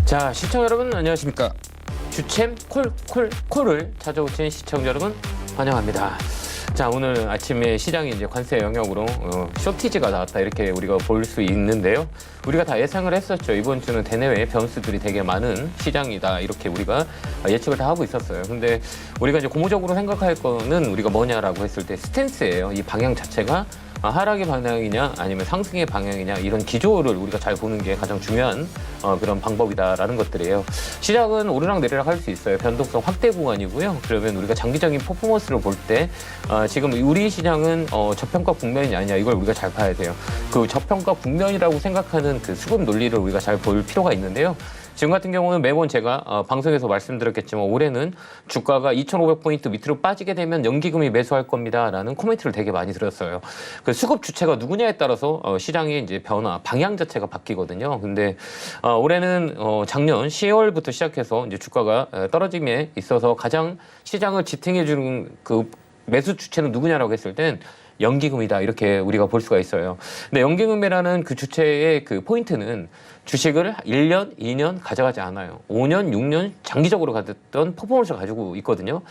자, 시청자 여러분 안녕하십니까? 주챔 콜을 찾아오신 시청자 여러분 환영합니다. 자, 오늘 아침에 시장이 이제 관세 영역으로 쇼티지가 나왔다 이렇게 우리가 볼 수 있는데요. 우리가 다 예상을 했었죠. 이번 주는 대내외 변수들이 되게 많은 시장이다 이렇게 우리가 예측을 다 하고 있었어요. 근데 우리가 이제 고무적으로 생각할 거는 우리가 뭐냐라고 했을 때 스탠스예요. 이 방향 자체가 하락의 방향이냐 아니면 상승의 방향이냐 이런 기조를 우리가 잘 보는 게 가장 중요한 그런 방법이다라는 것들이에요. 시작은 오르락 내리락 할 수 있어요. 변동성 확대 구간이고요. 그러면 우리가 장기적인 퍼포먼스를 볼 때 지금 우리 시장은 저평가 국면이 아니냐 이걸 우리가 잘 봐야 돼요. 그 저평가 국면이라고 생각하는 그 수급 논리를 우리가 잘 볼 필요가 있는데요. 지금 같은 경우는 매번 제가 방송에서 말씀드렸겠지만 올해는 주가가 2,500포인트 밑으로 빠지게 되면 연기금이 매수할 겁니다라는 코멘트를 되게 많이 들었어요. 그 수급 주체가 누구냐에 따라서 시장의 이제 변화, 방향 자체가 바뀌거든요. 근데 올해는 작년 10월부터 시작해서 이제 주가가 떨어짐에 있어서 가장 시장을 지탱해주는 그 매수 주체는 누구냐라고 했을 땐 연기금이다 이렇게 우리가 볼 수가 있어요. 근데 연기금이라는 그 주체의 그 포인트는 주식을 1년, 2년 가져가지 않아요. 5년, 6년 장기적으로 가졌던 퍼포먼스를 가지고 있거든요.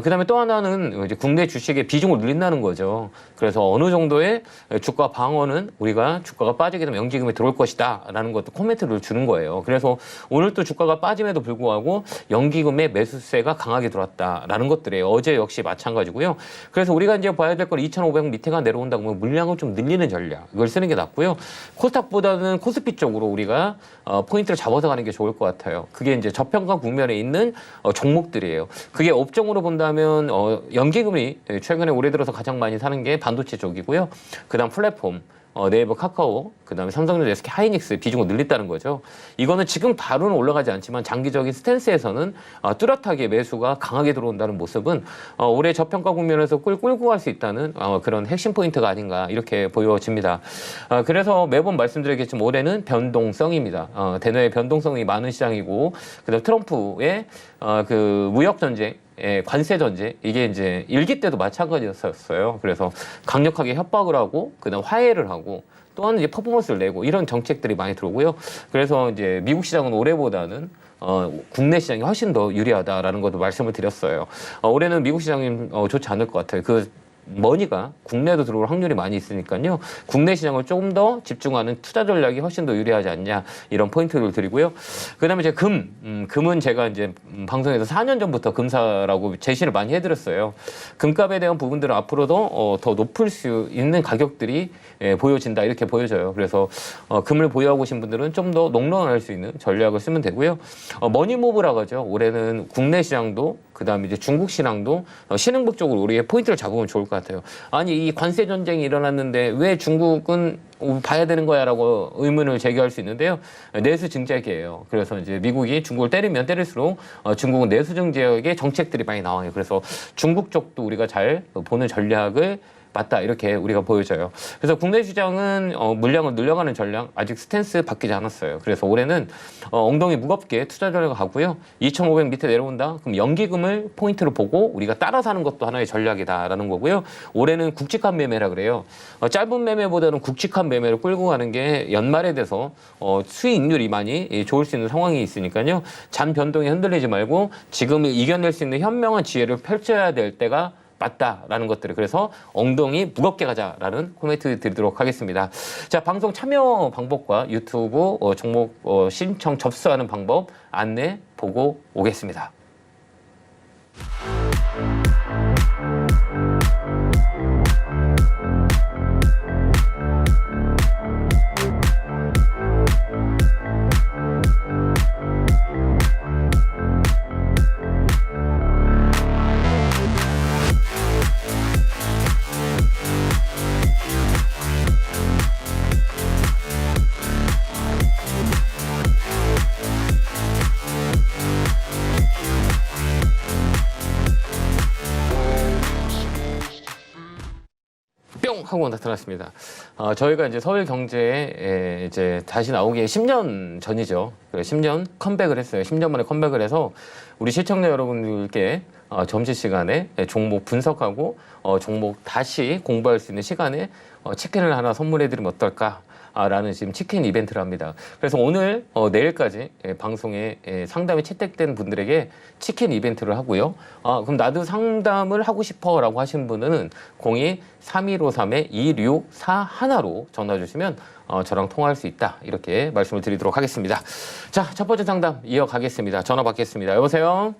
그다음에 또 하나는 이제 국내 주식의 비중을 늘린다는 거죠. 그래서 어느 정도의 주가 방어는 우리가 주가가 빠지게 되면 연기금이 들어올 것이다라는 것도 코멘트를 주는 거예요. 그래서 오늘 또 주가가 빠짐에도 불구하고 연기금의 매수세가 강하게 들어왔다라는 것들이에요. 어제 역시 마찬가지고요. 그래서 우리가 이제 봐야 될 건 2,500 밑에가 내려온다고 하면 물량을 좀 늘리는 전략 이걸 쓰는 게 낫고요. 코스닥보다는 코스피 쪽으로 우리가 포인트를 잡아서 가는 게 좋을 것 같아요. 그게 이제 저평가 국면에 있는 종목들이에요. 그게 업종으로 본다면 연기금이 최근에 올해 들어서 가장 많이 사는 게 반도체 쪽이고요. 그다음 플랫폼, 네이버, 카카오, 그다음에 삼성전자, SK 하이닉스 비중을 늘렸다는 거죠. 이거는 지금 바로는 올라가지 않지만 장기적인 스탠스에서는 뚜렷하게 매수가 강하게 들어온다는 모습은 올해 저평가 국면에서 끌고 갈 수 있다는 그런 핵심 포인트가 아닌가 이렇게 보여집니다. 그래서 매번 말씀드리겠지만 올해는 변동성입니다. 대내외 변동성이 많은 시장이고 그다음 트럼프의 그 무역 전쟁 관세 전쟁 이게 이제 일기 때도 마찬가지였어요. 그래서 강력하게 협박을 하고 그다음 화해를 하고 또한 이제 퍼포먼스를 내고 이런 정책들이 많이 들어오고요. 그래서 이제 미국 시장은 올해보다는 국내 시장이 훨씬 더 유리하다라는 것도 말씀을 드렸어요. 올해는 미국 시장이 좋지 않을 것 같아요. 그 머니가 국내도 들어올 확률이 많이 있으니까요. 국내 시장을 조금 더 집중하는 투자 전략이 훨씬 더 유리하지 않냐 이런 포인트를 드리고요. 그다음에 이제 금은 제가 이제 방송에서 4년 전부터 금사라고 제시를 많이 해드렸어요. 금값에 대한 부분들은 앞으로도 더 높을 수 있는 가격들이 보여진다 이렇게 보여져요. 그래서 금을 보유하고 계신 분들은 좀 더 롱런할 수 있는 전략을 쓰면 되고요. 머니무브라고 하죠. 올해는 국내 시장도 그다음에 이제 중국 시장도 신흥국 쪽으로 우리의 포인트를 잡으면 좋을 것 같아요. 아니 이 관세 전쟁이 일어났는데 왜 중국은 봐야 되는 거야라고 의문을 제기할 수 있는데요. 내수 증액이에요. 그래서 이제 미국이 중국을 때리면 때릴수록 중국은 내수 증액의 정책들이 많이 나와요. 그래서 중국 쪽도 우리가 잘 보는 전략을 맞다 이렇게 우리가 보여져요. 그래서 국내 시장은 물량을 늘려가는 전략 아직 스탠스 바뀌지 않았어요. 그래서 올해는 엉덩이 무겁게 투자 전략을 가고요. 2,500 밑에 내려온다. 그럼 연기금을 포인트로 보고 우리가 따라 사는 것도 하나의 전략이다라는 거고요. 올해는 굵직한 매매라 그래요. 짧은 매매보다는 굵직한 매매를 끌고 가는 게 연말에 돼서 수익률이 많이 좋을 수 있는 상황이 있으니까요. 잔 변동에 흔들리지 말고 지금을 이겨낼 수 있는 현명한 지혜를 펼쳐야 될 때가 맞다라는 것들을 그래서 엉덩이 무겁게 가자라는 코멘트 드리도록 하겠습니다. 자, 방송 참여 방법과 유튜브 종목 신청 접수하는 방법 안내 보고 오겠습니다. 뿅 하고 나타났습니다. 저희가 이제 서울경제에 이제 다시 나오기에 10년 전이죠. 10년 컴백을 했어요. 10년 만에 컴백을 해서 우리 시청자 여러분들께 점심시간에 종목 분석하고 종목 다시 공부할 수 있는 시간에 치킨을 하나 선물해드리면 어떨까 라는 지금 치킨 이벤트를 합니다. 그래서 오늘 내일까지 방송에 상담이 채택된 분들에게 치킨 이벤트를 하고요. 그럼 나도 상담을 하고 싶어라고 하시는 분은 02-3153-2641로 전화 주시면 저랑 통화할 수 있다 이렇게 말씀을 드리도록 하겠습니다. 자, 첫 번째 상담 이어가겠습니다. 전화 받겠습니다. 여보세요?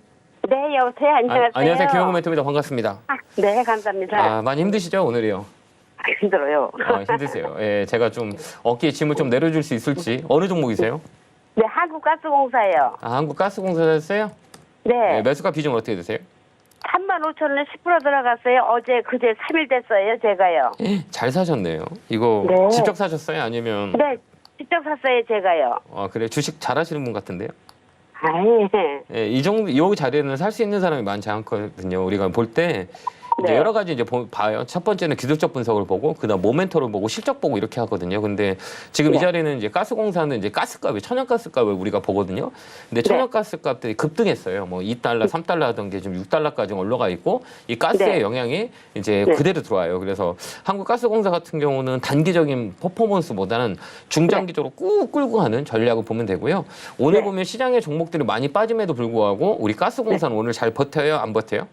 네, 여보세요. 안녕하세요. 안녕하세요. 김영구 멘토입니다. 반갑습니다. 네, 감사합니다. 많이 힘드시죠 오늘이요? 힘들어요. 힘드세요. 예, 제가 좀 어깨에 짐을 좀 내려줄 수 있을지. 어느 종목이세요? 네, 한국가스공사예요. 한국가스공사였어요? 네. 매수가 비중은 어떻게 되세요? 35,000원에 10% 들어갔어요. 어제 그제 3일 됐어요, 제가요. 잘 사셨네요. 이거 네. 직접 사셨어요? 아니면? 네, 직접 샀어요, 제가요. 그래 주식 잘하시는 분 같은데요? 아이, 예, 이 자리에는 살 수 있는 사람이 많지 않거든요. 우리가 볼 때 이제 네. 여러 가지 이제 봐요. 첫 번째는 기술적 분석을 보고, 그다음 모멘터를 보고, 실적 보고 이렇게 하거든요. 근데 지금 이 네. 자리는 이제 가스공사는 이제 가스값이 천연가스값을 우리가 보거든요. 근데 네. 천연가스값들이 급등했어요. 뭐 2달러, 3달러 하던 게 지금 6달러까지 올라가 있고, 이 가스의 네. 영향이 이제 네. 그대로 들어와요. 그래서 한국가스공사 같은 경우는 단기적인 퍼포먼스보다는 중장기적으로 꾹 끌고 가는 전략을 보면 되고요. 오늘 네. 보면 시장의 종목들이 많이 빠짐에도 불구하고 우리 가스공사는 오늘 잘 버텨요, 안 버텨요?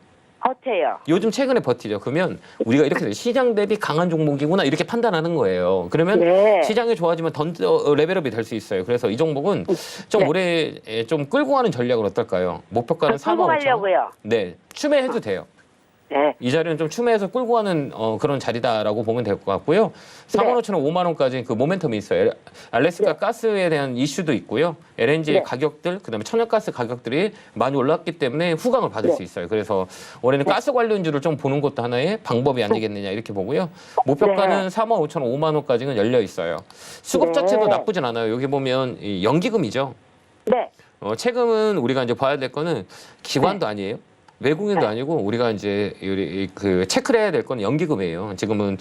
버텨요. 요즘 최근에 버티죠. 그러면 우리가 이렇게 돼요. 시장 대비 강한 종목이구나 이렇게 판단하는 거예요. 그러면 네. 시장이 좋아지면 레벨업이 될 수 있어요. 그래서 이 종목은 좀 네. 올해 좀 끌고 가는 전략은 어떨까요? 목표가는 저 끌고 4만 5천. 가려고요. 네, 추매해도 돼요. 네. 이 자리는 좀 추매해서 끌고 가는 그런 자리다라고 보면 될 것 같고요. 4만 5천 원, 5만 원까지 그 모멘텀이 있어요. 알래스카 네. 가스에 대한 이슈도 있고요. LNG의 네. 가격들, 그다음에 천연가스 가격들이 많이 올랐기 때문에 후광을 받을 네. 수 있어요. 그래서 올해는 가스 관련주를 좀 보는 것도 하나의 방법이 아니겠느냐 이렇게 보고요. 목표가는 4만 5천 원, 5만 원까지는 열려 있어요. 수급 네. 자체도 나쁘진 않아요. 여기 보면 이 연기금이죠. 네. 채금은 우리가 이제 봐야 될 거는 기관도 아니에요. 외국인도 네. 아니고 우리가 이제 그 체크를 해야 될 건 연기금이에요. 지금은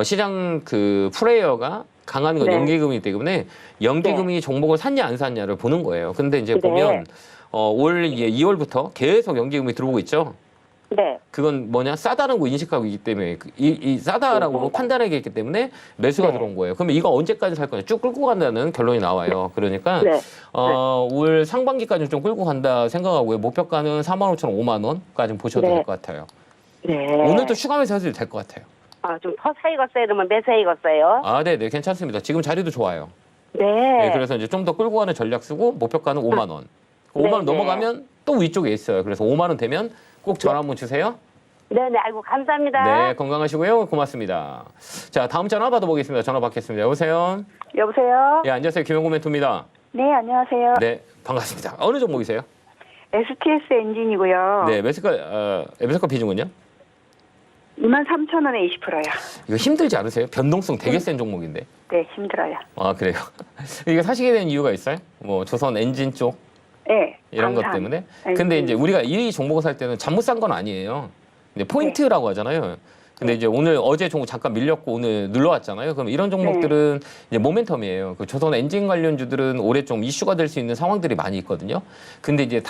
시장 그 플레이어가 강한 건 네. 연기금이기 때문에 연기금이 종목을 샀냐 안 샀냐를 보는 거예요. 근데 이제 네. 보면 올 2월부터 계속 연기금이 들어오고 있죠. 네. 그건 뭐냐 싸다는 거 인식하고 있기 때문에 이 싸다라고 판단하기 있기 때문에 매수가 네. 들어온 거예요. 그러면 이거 언제까지 살 거냐 쭉 끌고 간다는 결론이 나와요. 그러니까 네. 올 상반기까지 좀 끌고 간다 생각하고요. 목표가는 4만 5천 원, 5만 원까지 보셔도 네. 될 것 같아요. 네. 오늘도 추가해서 하셔도 될 것 같아요. 좀 더 사익었어요? 그러면 매 사익었어요? 네, 괜찮습니다. 지금 자리도 좋아요. 네. 네, 그래서 이제 좀 더 끌고 가는 전략 쓰고 목표가는 5만 원. 5만 원 네, 넘어가면 또 위쪽에 있어요. 그래서 5만 원 되면 꼭 전화 한번 주세요. 네네, 아이고, 감사합니다. 네, 건강하시고요. 고맙습니다. 자, 다음 전화 받아보겠습니다. 전화 받겠습니다. 여보세요? 여보세요? 예, 안녕하세요. 김영구 멘토입니다. 네, 안녕하세요. 네, 반갑습니다. 어느 종목이세요? STS 엔진이고요. 네, 매수가 비중은요? 23,000원에 20%요. 이거 힘들지 않으세요? 변동성 되게 센 종목인데. 네, 힘들어요. 그래요? 이거 사시게 된 이유가 있어요? 뭐, 조선 엔진 쪽? 네. 이런 것 방산. 때문에? 엔진. 근데 이제 우리가 이 종목을 살 때는 잘못 산 건 아니에요. 근데 포인트라고 하잖아요. 근데 이제 어제 종목 잠깐 밀렸고 오늘 눌러왔잖아요. 그럼 이런 종목들은 이제 모멘텀이에요. 그 조선 엔진 관련주들은 올해 좀 이슈가 될 수 있는 상황들이 많이 있거든요. 근데 이제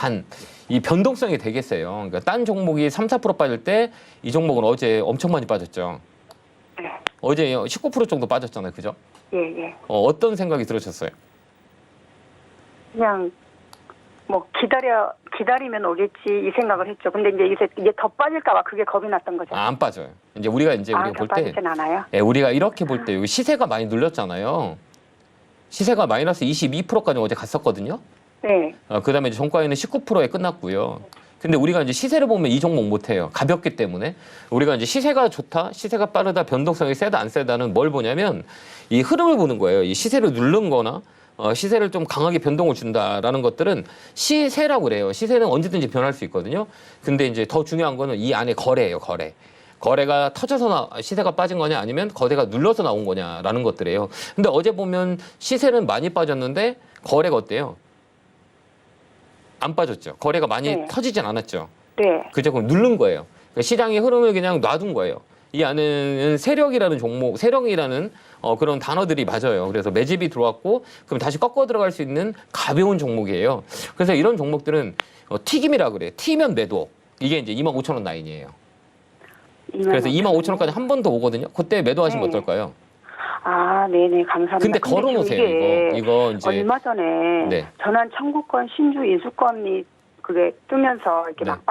이 변동성이 되게 세요. 그러니까 딴 종목이 3, 4% 빠질 때 이 종목은 어제 엄청 많이 빠졌죠. 네. 어제 19% 정도 빠졌잖아요. 그죠? 예, 예. 어떤 생각이 들으셨어요? 그냥 뭐 기다리면 오겠지 이 생각을 했죠. 근데 이제 더 빠질까봐 그게 겁이 났던 거죠. 안 빠져요. 이제 우리가 더 볼 때, 빠지진 않아요. 우리가 이렇게 볼 때 여기 시세가 많이 눌렸잖아요. 시세가 마이너스 22%까지 어제 갔었거든요. 네. 그다음에 이제 종가에는 19%에 끝났고요. 근데 우리가 이제 시세를 보면 이 종목 못 해요. 가볍기 때문에. 우리가 이제 시세가 좋다, 시세가 빠르다, 변동성이 세다, 안 세다는 뭘 보냐면 이 흐름을 보는 거예요. 이 시세를 누른 거나 시세를 좀 강하게 변동을 준다라는 것들은 시세라고 그래요. 시세는 언제든지 변할 수 있거든요. 근데 이제 더 중요한 거는 이 안에 거래예요, 거래. 거래가 터져서 시세가 빠진 거냐 아니면 거래가 눌러서 나온 거냐라는 것들이에요. 근데 어제 보면 시세는 많이 빠졌는데 거래가 어때요? 안 빠졌죠. 거래가 많이 네. 터지진 않았죠. 네. 그죠? 그럼 누른 거예요. 그러니까 시장의 흐름을 그냥 놔둔 거예요. 이 안에는 세력이라는 종목, 세력이라는 그런 단어들이 맞아요. 그래서 매집이 들어왔고 그럼 다시 꺾어 들어갈 수 있는 가벼운 종목이에요. 그래서 이런 종목들은 튀김이라 그래. 튀면 매도. 이게 이제 25,000원 라인이에요. 그래서 25,000원까지 한 번 더 오거든요. 그때 매도하시면 네. 어떨까요? 아, 네네, 감사합니다. 근데 걸어놓으세요. 이거 이제 얼마 전에 네. 전환 청구권, 신주 인수권이 그게 뜨면서 이렇게 네. 막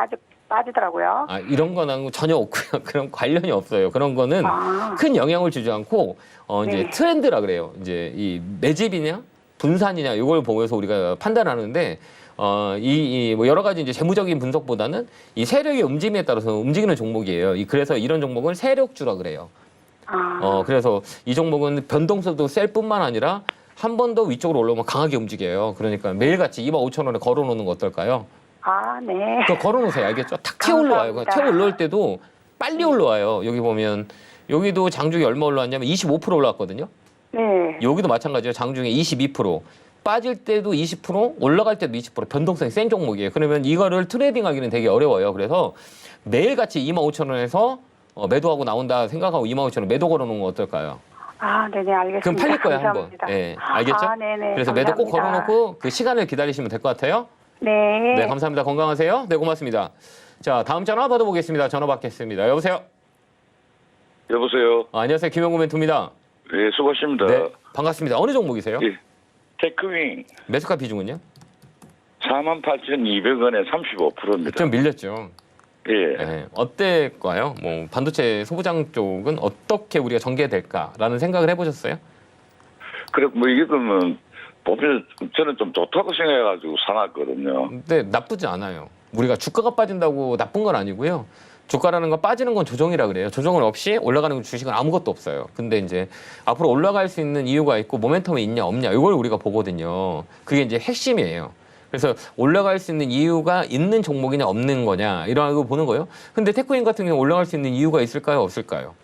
빠지더라고요. 아, 이런 거는 전혀 없고요. 그런 관련이 없어요. 그런 거는 아. 큰 영향을 주지 않고 이제 네. 트렌드라 그래요. 이제 이 매집이냐 분산이냐 이걸 보면서 우리가 판단하는데 뭐 여러 가지 이제 재무적인 분석보다는 이 세력의 움직임에 따라서 움직이는 종목이에요. 그래서 이런 종목을 세력주라 그래요. 아. 그래서 이 종목은 변동성도 셀 뿐만 아니라 한 번 더 위쪽으로 올라오면 강하게 움직여요. 그러니까 매일같이 25,000원에 걸어놓는 거 어떨까요? 아, 네. 그거 걸어놓으세요. 알겠죠? 탁 튀어 올라와요. 감사합니다. 튀어 올라올 때도 빨리 올라와요. 여기 보면 여기도 장중에 얼마 올라왔냐면 25% 올라왔거든요. 네. 여기도 마찬가지예요. 장중에 22%. 빠질 때도 20%, 올라갈 때도 20% 변동성이 센 종목이에요. 그러면 이거를 트레이딩하기는 되게 어려워요. 그래서 매일같이 25,000원에서 매도하고 나온다 생각하고 25,000원 매도 걸어놓은 거 어떨까요? 아, 네네, 알겠습니다. 그럼 팔릴 거예요, 한번. 감사합니다. 예, 알겠죠? 아, 네네. 그래서 감사합니다. 매도 꼭 걸어놓고 그 시간을 기다리시면 될 것 같아요. 네. 네, 감사합니다. 건강하세요. 네, 고맙습니다. 자, 다음 전화 받아보겠습니다. 전화 받겠습니다. 여보세요? 여보세요. 안녕하세요. 김영구 멘토입니다. 예, 수고하십니다. 네, 반갑습니다. 어느 종목이세요? 예. 테크윙 매수가 비중은요? 48,200원에 35%입니다. 좀 밀렸죠. 예. 네, 어떨까요? 뭐 반도체 소부장 쪽은 어떻게 우리가 전개될까라는 생각을 해보셨어요? 그래, 뭐, 이게 그러면, 보면 저는 좀 좋다고 생각해가지고 사놨거든요. 근데 나쁘지 않아요. 우리가 주가가 빠진다고 나쁜 건 아니고요. 주가라는 건 빠지는 건 조정이라 그래요. 조정을 없이 올라가는 주식은 아무것도 없어요. 근데 이제 앞으로 올라갈 수 있는 이유가 있고 모멘텀이 있냐 없냐 이걸 우리가 보거든요. 그게 이제 핵심이에요. 그래서 올라갈 수 있는 이유가 있는 종목이냐 없는 거냐 이런 거 보는 거예요. 근데 테크인 같은 경우 올라갈 수 있는 이유가 있을까요 없을까요?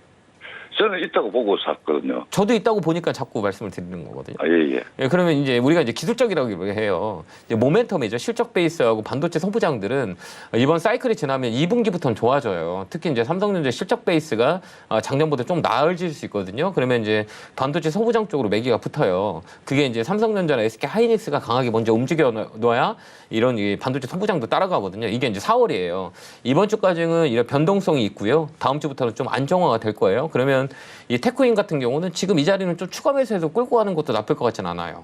저는 있다고 보고 샀거든요. 저도 있다고 보니까 자꾸 말씀을 드리는 거거든요. 아, 예, 예. 예, 그러면 이제 우리가 이제 기술적이라고 해요. 이제 모멘텀이죠. 실적 베이스하고 반도체 소부장들은 이번 사이클이 지나면 2분기부터는 좋아져요. 특히 이제 삼성전자 실적 베이스가 작년보다 좀 나아질 수 있거든요. 그러면 이제 반도체 소부장 쪽으로 매기가 붙어요. 그게 이제 삼성전자나 SK 하이닉스가 강하게 먼저 움직여 놔야 이런 이 반도체 소부장도 따라가거든요. 이게 이제 4월이에요. 이번 주까지는 이런 변동성이 있고요. 다음 주부터는 좀 안정화가 될 거예요. 그러면 이 테크인 같은 경우는 지금 이 자리는 좀 추가 매수해서 끌고 가는 것도 나쁠 것 같진 않아요.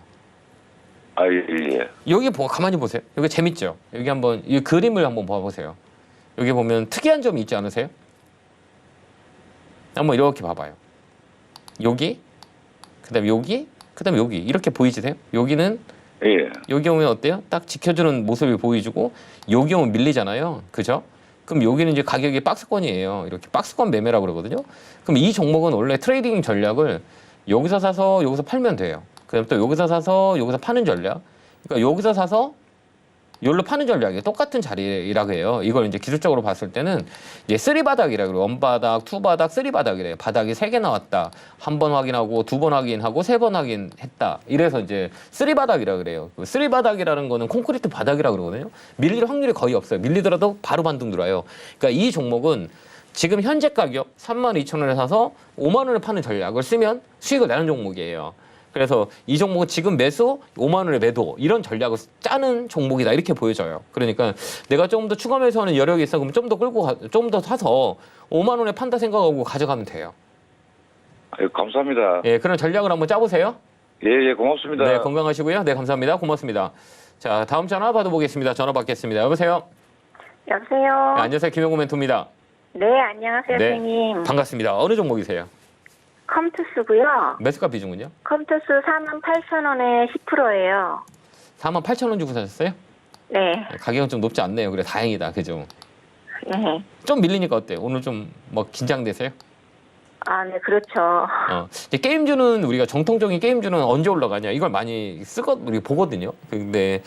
아, 예, 예. 여기 가만히 보세요. 여기 재밌죠? 여기 한번 이 그림을 한번 봐보세요. 여기 보면 특이한 점이 있지 않으세요? 한번 이렇게 봐봐요. 여기, 그다음에 여기, 그다음에 여기 이렇게 보이시세요? 여기는 예. 여기 오면 어때요? 딱 지켜주는 모습이 보이주고 여기 오면 밀리잖아요. 그죠? 그럼 여기는 이제 가격이 박스권이에요. 이렇게 박스권 매매라고 그러거든요. 그럼 이 종목은 원래 트레이딩 전략을 여기서 사서 여기서 팔면 돼요. 그다음 또 여기서 사서 여기서 파는 전략. 그러니까 여기서 사서 여기로 파는 전략이 똑같은 자리라고 해요. 이걸 이제 기술적으로 봤을 때는 이제 3바닥이라 그래요. 1바닥, 2바닥, 3바닥이래요. 바닥이 3개 나왔다. 한 번 확인하고 2번 확인하고 3번 확인했다. 이래서 이제 3바닥이라 그래요. 3바닥이라는 거는 콘크리트 바닥이라 그러거든요. 밀릴 확률이 거의 없어요. 밀리더라도 바로 반등 들어와요. 그러니까 이 종목은 지금 현재 가격 32,000원에 사서 5만 원에 파는 전략을 쓰면 수익을 내는 종목이에요. 그래서 이 종목은 지금 매수 5만 원에 매도 이런 전략을 짜는 종목이다 이렇게 보여져요. 그러니까 내가 조금 더 추가 매수하는 여력이 있어 그럼 좀 더 끌고 좀 더 사서 5만 원에 판다 생각하고 가져가면 돼요. 아유, 감사합니다. 예, 그런 전략을 한번 짜보세요. 예, 예, 고맙습니다. 네, 건강하시고요. 네, 감사합니다. 고맙습니다. 자, 다음 전화 받아보겠습니다. 전화 받겠습니다. 여보세요. 여보세요. 네, 안녕하세요. 김영구 멘토입니다. 네, 안녕하세요, 네, 선생님. 반갑습니다. 어느 종목이세요? 컴투스고요. 매수가 비중은요? 컴투스 48,000원에 10%예요. 48,000원 주고 사셨어요? 네. 가격은 좀 높지 않네요. 그래 다행이다. 그죠? 네. 좀 밀리니까 어때요? 오늘 좀 뭐 긴장되세요? 아, 네, 그렇죠. 이제 게임주는 우리가 정통적인 게임주는 언제 올라가냐 이걸 많이 우리 보거든요. 근데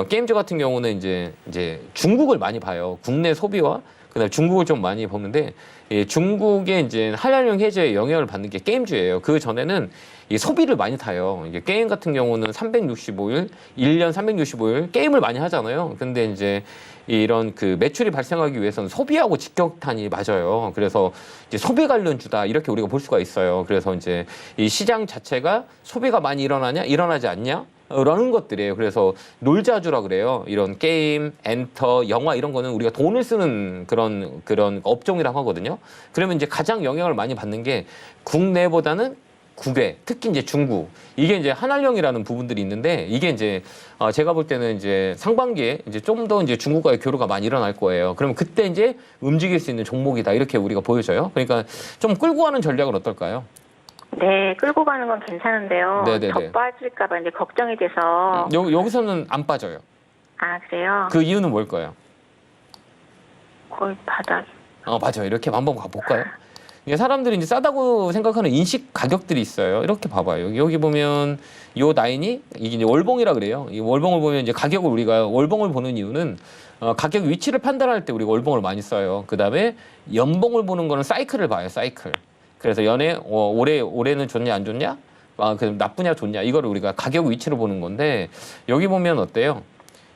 게임주 같은 경우는 이제 중국을 많이 봐요. 국내 소비와 그다음 중국을 좀 많이 보는데 중국의 이제 한란령 해제에 영향을 받는 게 게임주예요. 그 전에는 이 소비를 많이 타요. 이게 게임 같은 경우는 365일, 1년 365일 게임을 많이 하잖아요. 근데 이제 이런 그 매출이 발생하기 위해서는 소비하고 직격탄이 맞아요. 그래서 이제 소비 관련주다 이렇게 우리가 볼 수가 있어요. 그래서 이제 이 시장 자체가 소비가 많이 일어나냐, 일어나지 않냐? 라는 것들이에요. 그래서 놀자주라 그래요. 이런 게임, 엔터, 영화 이런 거는 우리가 돈을 쓰는 그런 업종이라고 하거든요. 그러면 이제 가장 영향을 많이 받는 게 국내보다는 국외, 특히 이제 중국, 이게 이제 한알령이라는 부분들이 있는데 이게 이제 제가 볼 때는 이제 상반기에 이제 좀 더 이제 중국과의 교류가 많이 일어날 거예요. 그러면 그때 이제 움직일 수 있는 종목이다 이렇게 우리가 보여져요. 그러니까 좀 끌고 가는 전략은 어떨까요? 네, 끌고 가는 건 괜찮은데요. 네네네. 더 빠질까봐 이제 걱정이 돼서. 여기서는 안 빠져요. 아, 그래요? 그 이유는 뭘까요? 거의 바닥. 맞아요. 이렇게 한번 가볼까요? 이게 사람들이 이제 싸다고 생각하는 인식 가격들이 있어요. 이렇게 봐봐요. 여기 보면 요 라인이 이게 이제 월봉이라 그래요. 이 월봉을 보면 이제 가격을 우리가 월봉을 보는 이유는 가격 위치를 판단할 때 우리가 월봉을 많이 써요. 그 다음에 연봉을 보는 거는 사이클을 봐요. 사이클. 그래서 올해는 좋냐 안 좋냐? 그 나쁘냐 좋냐? 이거를 우리가 가격 위치를 보는 건데 여기 보면 어때요?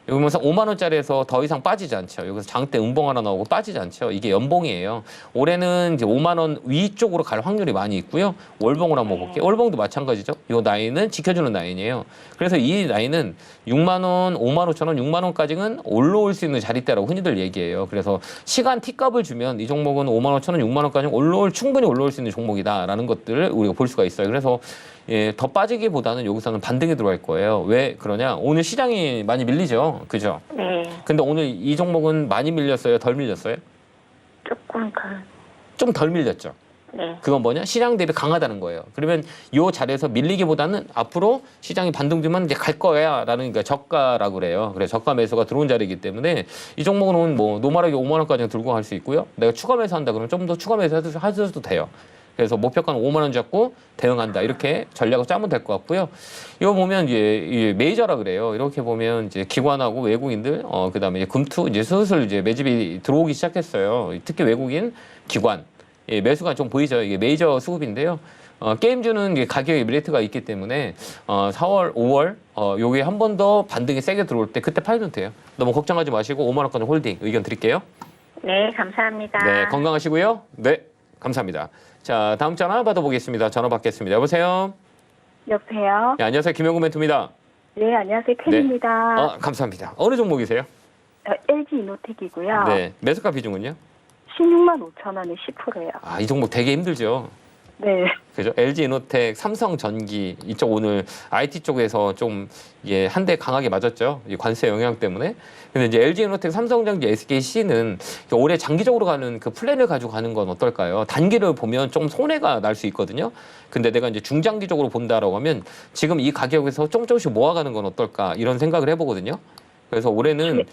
여기 보면서 5만 원짜리에서 더 이상 빠지지 않죠. 여기서 장대 음봉 하나 나오고 빠지지 않죠. 이게 연봉이에요. 올해는 이제 5만 원 위쪽으로 갈 확률이 많이 있고요. 월봉을 한번 볼게요. 월봉도 마찬가지죠. 이 라인은 지켜주는 라인이에요. 그래서 이 라인은 6만 원, 5만 5천 원, 6만 원까지는 올라올 수 있는 자리대라고 흔히들 얘기해요. 그래서 시간 T값을 주면 이 종목은 5만 5천 원, 6만 원까지 충분히 올라올 수 있는 종목이다라는 것들을 우리가 볼 수가 있어요. 그래서 더 빠지기보다는 여기서는 반등이 들어갈 거예요. 왜 그러냐? 오늘 시장이 많이 밀리죠. 그죠? 네, 근데 오늘 이 종목은 많이 밀렸어요? 덜 밀렸어요? 조금 덜. 좀 덜 밀렸죠. 네. 그건 뭐냐? 시장 대비 강하다는 거예요. 그러면 이 자리에서 밀리기보다는 앞으로 시장이 반등되면 이제 갈 거야라는 게 저가라고 그래요. 그래 저가 매수가 들어온 자리이기 때문에 이 종목은 뭐 노멀하게 5만 원까지 들고 갈 수 있고요. 내가 추가 매수한다 그러면 좀 더 추가 매수 하셔도 돼요. 그래서 목표가는 5만 원 잡고 대응한다. 이렇게 전략을 짜면 될 것 같고요. 이거 보면 이제 메이저라 그래요. 이렇게 보면 이제 기관하고 외국인들, 그다음에 이제 금투 이제 슬슬 이제 매집이 들어오기 시작했어요. 특히 외국인 기관 매수가 좀 보이죠. 이게 메이저 수급인데요. 게임주는 이게 가격에 메리트가 있기 때문에 4월, 5월 요게 한 번 더 반등이 세게 들어올 때 그때 팔면 돼요. 너무 걱정하지 마시고 5만 원까지 홀딩 의견 드릴게요. 네, 감사합니다. 네, 건강하시고요. 네, 감사합니다. 자, 다음 전화 받아보겠습니다. 전화 받겠습니다. 여보세요? 여보세요? 네, 안녕하세요. 김영구 멘토입니다. 네, 안녕하세요. 팬입니다. 감사합니다. 어느 종목이세요? LG 이노텍이고요. 네, 매수가 비중은요? 16만 5천 원에 10%예요. 이 종목 되게 힘들죠. 네. 그죠? LG 이노텍, 삼성전기 이쪽 오늘 IT 쪽에서 좀 한 대 강하게 맞았죠. 이 관세 영향 때문에. 근데 이제 LG 이노텍, 삼성전기, SKC는 올해 장기적으로 가는 그 플랜을 가지고 가는 건 어떨까요? 단기를 보면 좀 손해가 날 수 있거든요. 근데 내가 이제 중장기적으로 본다라고 하면 지금 이 가격에서 조금씩 모아가는 건 어떨까 이런 생각을 해보거든요. 그래서 올해는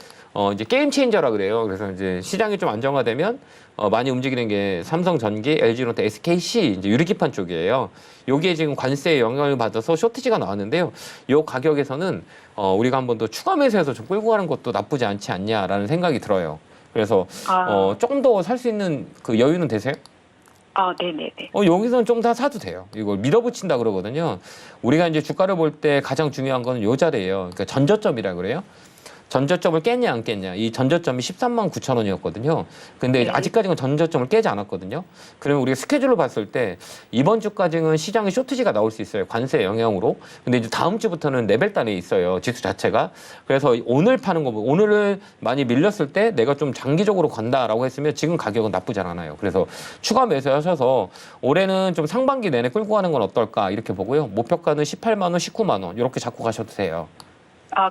이제 게임 체인저라 그래요. 그래서 이제 시장이 좀 안정화되면 많이 움직이는 게 삼성전기, LG로테, SKC 이제 유리기판 쪽이에요. 여기에 지금 관세의 영향을 받아서 쇼티지가 나왔는데요. 이 가격에서는 우리가 한번 더 추가 매수해서 좀 끌고 가는 것도 나쁘지 않지 않냐라는 생각이 들어요. 그래서 조금 더 살 수 있는 그 여유는 되세요? 네네네. 여기서는 좀 더 사도 돼요. 이걸 밀어붙인다 그러거든요. 우리가 이제 주가를 볼 때 가장 중요한 거는 요 자리예요. 그러니까 전저점이라 그래요. 전저점을 깼냐 안 깼냐. 이 전저점이 13만 9천 원이었거든요. 근데 네. 아직까지는 전저점을 깨지 않았거든요. 그러면 우리가 스케줄로 봤을 때 이번 주까지는 시장에 쇼트지가 나올 수 있어요. 관세 영향으로. 근데 이제 다음 주부터는 레벨단에 있어요. 지수 자체가. 그래서 오늘 파는 거 오늘을 많이 밀렸을 때 내가 좀 장기적으로 간다라고 했으면 지금 가격은 나쁘지 않아요. 그래서 추가 매수하셔서 올해는 좀 상반기 내내 끌고 가는 건 어떨까 이렇게 보고요. 목표가는 18만 원, 19만 원 이렇게 잡고 가셔도 돼요.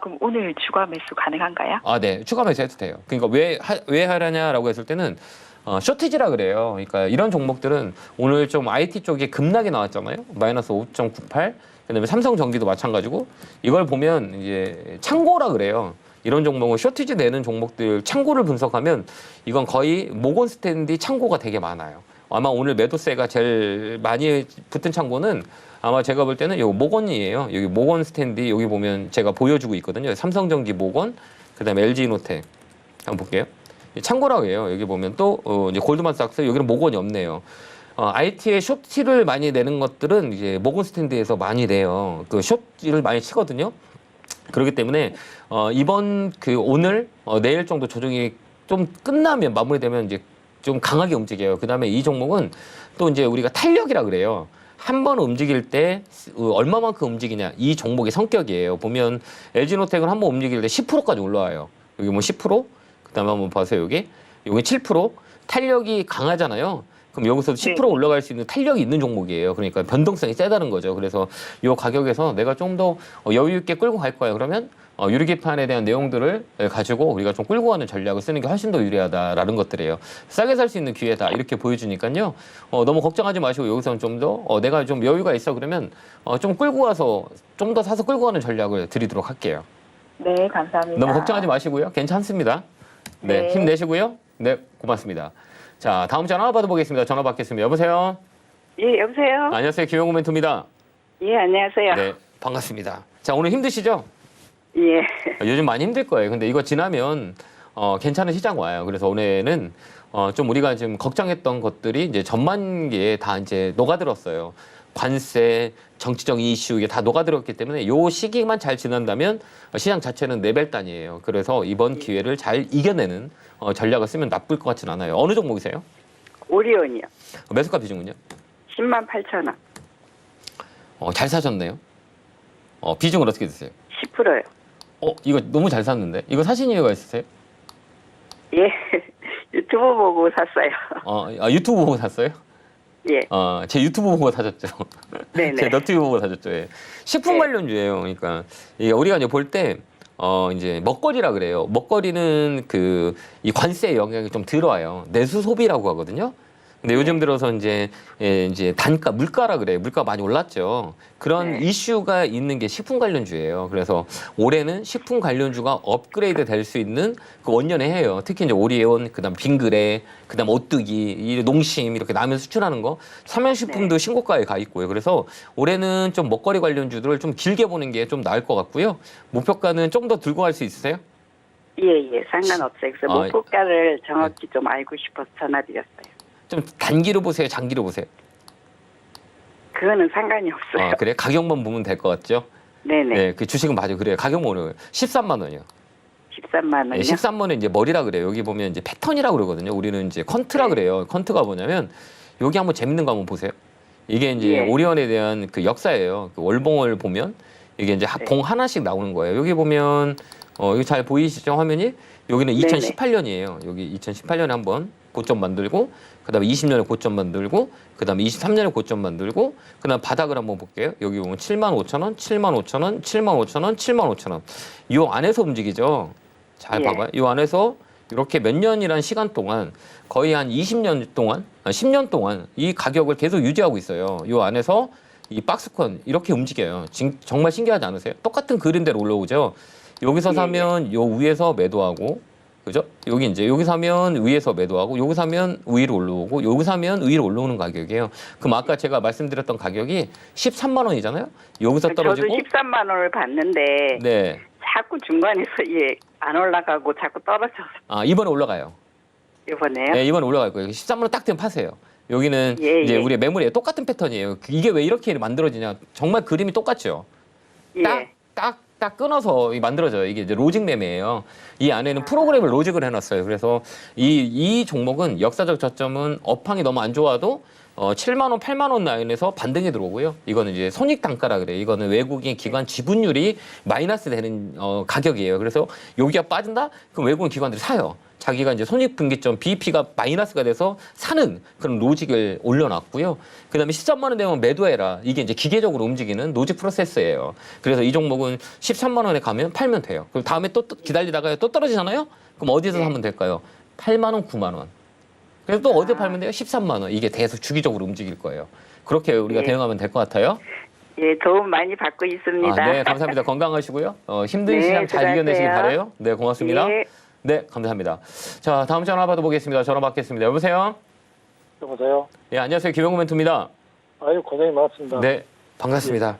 그럼 오늘 추가 매수 가능한가요? 네. 추가 매수해도 돼요. 그러니까 왜 하려냐라고 했을 때는 쇼티지라 그래요. 그러니까 이런 종목들은 오늘 좀 IT 쪽에 급락이 나왔잖아요. 마이너스 5.98. 그다음에 삼성전기도 마찬가지고 이걸 보면 이제 창고라 그래요. 이런 종목은 쇼티지 내는 종목들 창고를 분석하면 이건 거의 모건 스탠디 창고가 되게 많아요. 아마 오늘 매도세가 제일 많이 붙은 창고는 아마 제가 볼 때는 여기 모건이에요. 여기 모건 스탠디 여기 보면 제가 보여주고 있거든요. 삼성전기 모건, 그다음에 LG이노텍 한번 볼게요. 창고라고 해요. 여기 보면 또 이제 골드만삭스 여기는 모건이 없네요. IT에 쇼티를 많이 내는 것들은 이제 모건 스탠디에서 많이 내요. 그 쇼티를 많이 치거든요. 그렇기 때문에 이번 오늘 내일 정도 조정이 좀 끝나면 마무리되면 이제 좀 강하게 움직여요. 그다음에 이 종목은 또 이제 우리가 탄력이라 그래요. 한 번 움직일 때 얼마만큼 움직이냐 이 종목의 성격이에요. 보면 LG노텍은 한 번 움직일 때 10%까지 올라와요. 여기 뭐 10%, 그다음에 한번 보세요. 여기 7% 탄력이 강하잖아요. 그럼 여기서 10% 올라갈 수 있는 탄력이 있는 종목이에요. 그러니까 변동성이 세다는 거죠. 그래서 이 가격에서 내가 좀 더 여유 있게 끌고 갈 거야. 그러면 유리기판에 대한 내용들을 가지고 우리가 좀 끌고 가는 전략을 쓰는 게 훨씬 더 유리하다라는 것들이에요. 싸게 살 수 있는 기회다 이렇게 보여주니까요. 너무 걱정하지 마시고 여기서는 좀 더 내가 좀 여유가 있어 그러면 좀 끌고 가서 좀 더 사서 끌고 가는 전략을 드리도록 할게요. 네, 감사합니다. 너무 걱정하지 마시고요. 괜찮습니다. 네, 네. 힘내시고요. 네, 고맙습니다. 자, 다음 전화 받아보겠습니다. 전화 받겠습니다. 여보세요? 예, 여보세요? 안녕하세요. 김영구 멘토입니다. 예, 안녕하세요. 네, 반갑습니다. 자, 오늘 힘드시죠? 예. 요즘 많이 힘들 거예요. 근데 이거 지나면 괜찮은 시장 와요. 그래서 올해는 좀 우리가 지금 걱정했던 것들이 이제 전반기에 다 이제 녹아들었어요. 관세, 정치적 이슈 이게 다 녹아들었기 때문에 요 시기만 잘 지난다면 시장 자체는 레벨단이에요. 그래서 이번 기회를 잘 이겨내는 전략을 쓰면 나쁠 것 같지는 않아요. 어느 종목이세요? 오리온이요. 매수가 비중은요? 10만 8천 원. 잘 사셨네요. 비중은 어떻게 드세요? 10%요. 이거 너무 잘 샀는데 이거 사신 이유가 있으세요? 예. 유튜브 보고 샀어요. 유튜브 보고 샀어요? 예. 제 유튜브 보고 사셨죠. 네네. 제 너튜브 보고 사셨죠. 예. 식품 네. 관련주예요. 그러니까 이게 우리가 이제 볼 때 이제 먹거리라 그래요. 먹거리는 이 관세 영향이 좀 들어와요. 내수 소비라고 하거든요. 근데 요즘 들어서 이제 단가, 물가라 그래요. 물가 많이 올랐죠. 그런 네. 이슈가 있는 게 식품 관련주예요. 그래서 올해는 식품 관련주가 업그레이드 될 수 있는 그 원년에 해요. 특히 이제 오리온, 그다음 빙그레, 그다음 오뚜기, 이 농심 이렇게 라면 수출하는 거, 삼양식품도 네. 신고가에 가 있고요. 그래서 올해는 좀 먹거리 관련주들을 좀 길게 보는 게 좀 나을 것 같고요. 목표가는 좀 더 들고 갈 수 있으세요? 예, 상관없어요. 그래서 아, 목표가를 정확히 좀 알고 싶어서 전화드렸어요. 좀 단기로 보세요, 장기로 보세요. 그거는 상관이 없어요. 그래 가격만 보면 될 것 같죠? 네네. 네, 그 주식은 맞아요. 그래요. 가격 오늘 13만 원이요. 13만 원이요? 네, 13만 원 이제 머리라 그래요. 여기 보면 이제 패턴이라고 그러거든요. 우리는 이제 컨트라 네. 그래요. 컨트가 뭐냐면 여기 한번 재밌는 거 한번 보세요. 이게 이제 예. 오리온에 대한 그 역사예요. 그 월봉을 보면 이게 이제 네. 봉 하나씩 나오는 거예요. 여기 보면 여기 잘 보이시죠 화면이? 여기는 네네. 2018년이에요. 여기 2018년에 한번 고점 만들고 그다음에 20년에 고점 만들고 그다음에 23년에 고점 만들고 그다음 바닥을 한번 볼게요. 여기 보면 7만 5천 원, 7만 5천 원, 7만 5천 원, 7만 5천 원. 이 안에서 움직이죠. 잘 예. 봐봐요. 이 안에서 이렇게 몇 년이란 시간 동안 거의 한 20년 동안, 10년 동안 이 가격을 계속 유지하고 있어요. 이 안에서 이 박스권 이렇게 움직여요. 정말 신기하지 않으세요? 똑같은 그림대로 올라오죠. 여기서 예, 사면 요 위에서 매도하고, 그죠? 여기 이제 여기 사면 위에서 매도하고, 여기 사면 위로 올라오고, 여기 사면 위로 올라오는 가격이에요. 그럼 아까 제가 말씀드렸던 가격이 13만 원이잖아요. 여기서 떨어지고, 저도 13만 원을 받는데 네, 자꾸 중간에서 안 올라가고 자꾸 떨어져서 이번에 올라가요. 이번에요. 네, 이번에 올라갈 거예요. 13만 원 딱 되면 파세요. 여기는 예, 이제 예. 우리의 매물이 똑같은 패턴이에요. 이게 왜 이렇게 만들어지냐? 정말 그림이 똑같죠. 예. 딱 끊어서 만들어져요. 이게 이제 로직 매매예요. 이 안에는 프로그램을 로직을 해놨어요. 그래서 이 종목은 역사적 저점은 업황이 너무 안 좋아도 7만 원, 8만 원 라인에서 반등이 들어오고요. 이거는 이제 손익 단가라 그래요. 이거는 외국인 기관 지분율이 마이너스 되는 가격이에요. 그래서 여기가 빠진다? 그럼 외국인 기관들이 사요. 자기가 이제 손익분기점 BEP가 마이너스가 돼서 사는 그런 로직을 올려놨고요. 그다음에 13만 원 되면 매도해라. 이게 이제 기계적으로 움직이는 로직 프로세스예요. 그래서 이 종목은 13만 원에 가면 팔면 돼요. 그럼 다음에 또 기다리다가 또 떨어지잖아요. 그럼 어디서 사면 될까요? 8만 원, 9만 원. 그래서 또 어디 팔면 돼요? 13만 원. 이게 계속 주기적으로 움직일 거예요. 그렇게 우리가 예. 대응하면 될 것 같아요. 예, 도움 많이 받고 있습니다. 네, 감사합니다. 건강하시고요. 힘든 네, 시장 잘 수고하세요. 이겨내시길 바라요. 네, 고맙습니다. 예. 네, 감사합니다. 자, 다음 전화 받아보겠습니다. 전화 받겠습니다. 여보세요? 여보세요. 네, 안녕하세요. 김영구 멘토입니다. 아유, 고생이 많았습니다. 네, 반갑습니다.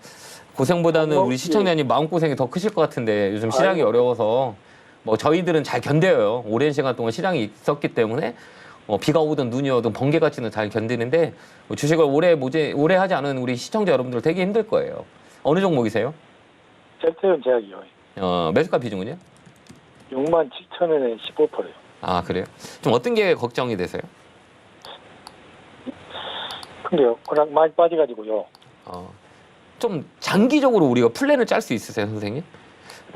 고생보다는 우리 시청자님 마음고생이 더 크실 것 같은데 요즘 시장이 아이고. 어려워서 뭐 저희들은 잘 견뎌요. 오랜 시간 동안 시장이 있었기 때문에 비가 오든 눈이 오든 번개같이는 잘 견디는데 주식을 오래 하지 않은 우리 시청자 여러분들 되게 힘들 거예요. 어느 종목이세요? 셀트리온 제약이요. 매수가 비중은요? 6만 7천 원에 15%요. 아, 그래요? 좀 어떤 게 걱정이 되세요? 근데요, 워낙 많이 빠져가지고요. 좀 장기적으로 우리가 플랜을 짤 수 있으세요, 선생님?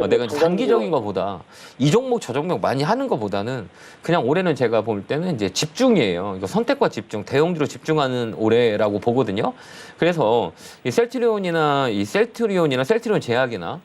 내가 장기적인 것보다 이 종목 저 종목 많이 하는 것보다는 그냥 올해는 제가 볼 때는 이제 집중이에요. 이거 선택과 집중, 대형주로 집중하는 올해라고 보거든요. 그래서 이 셀트리온이나 셀트리온 제약이나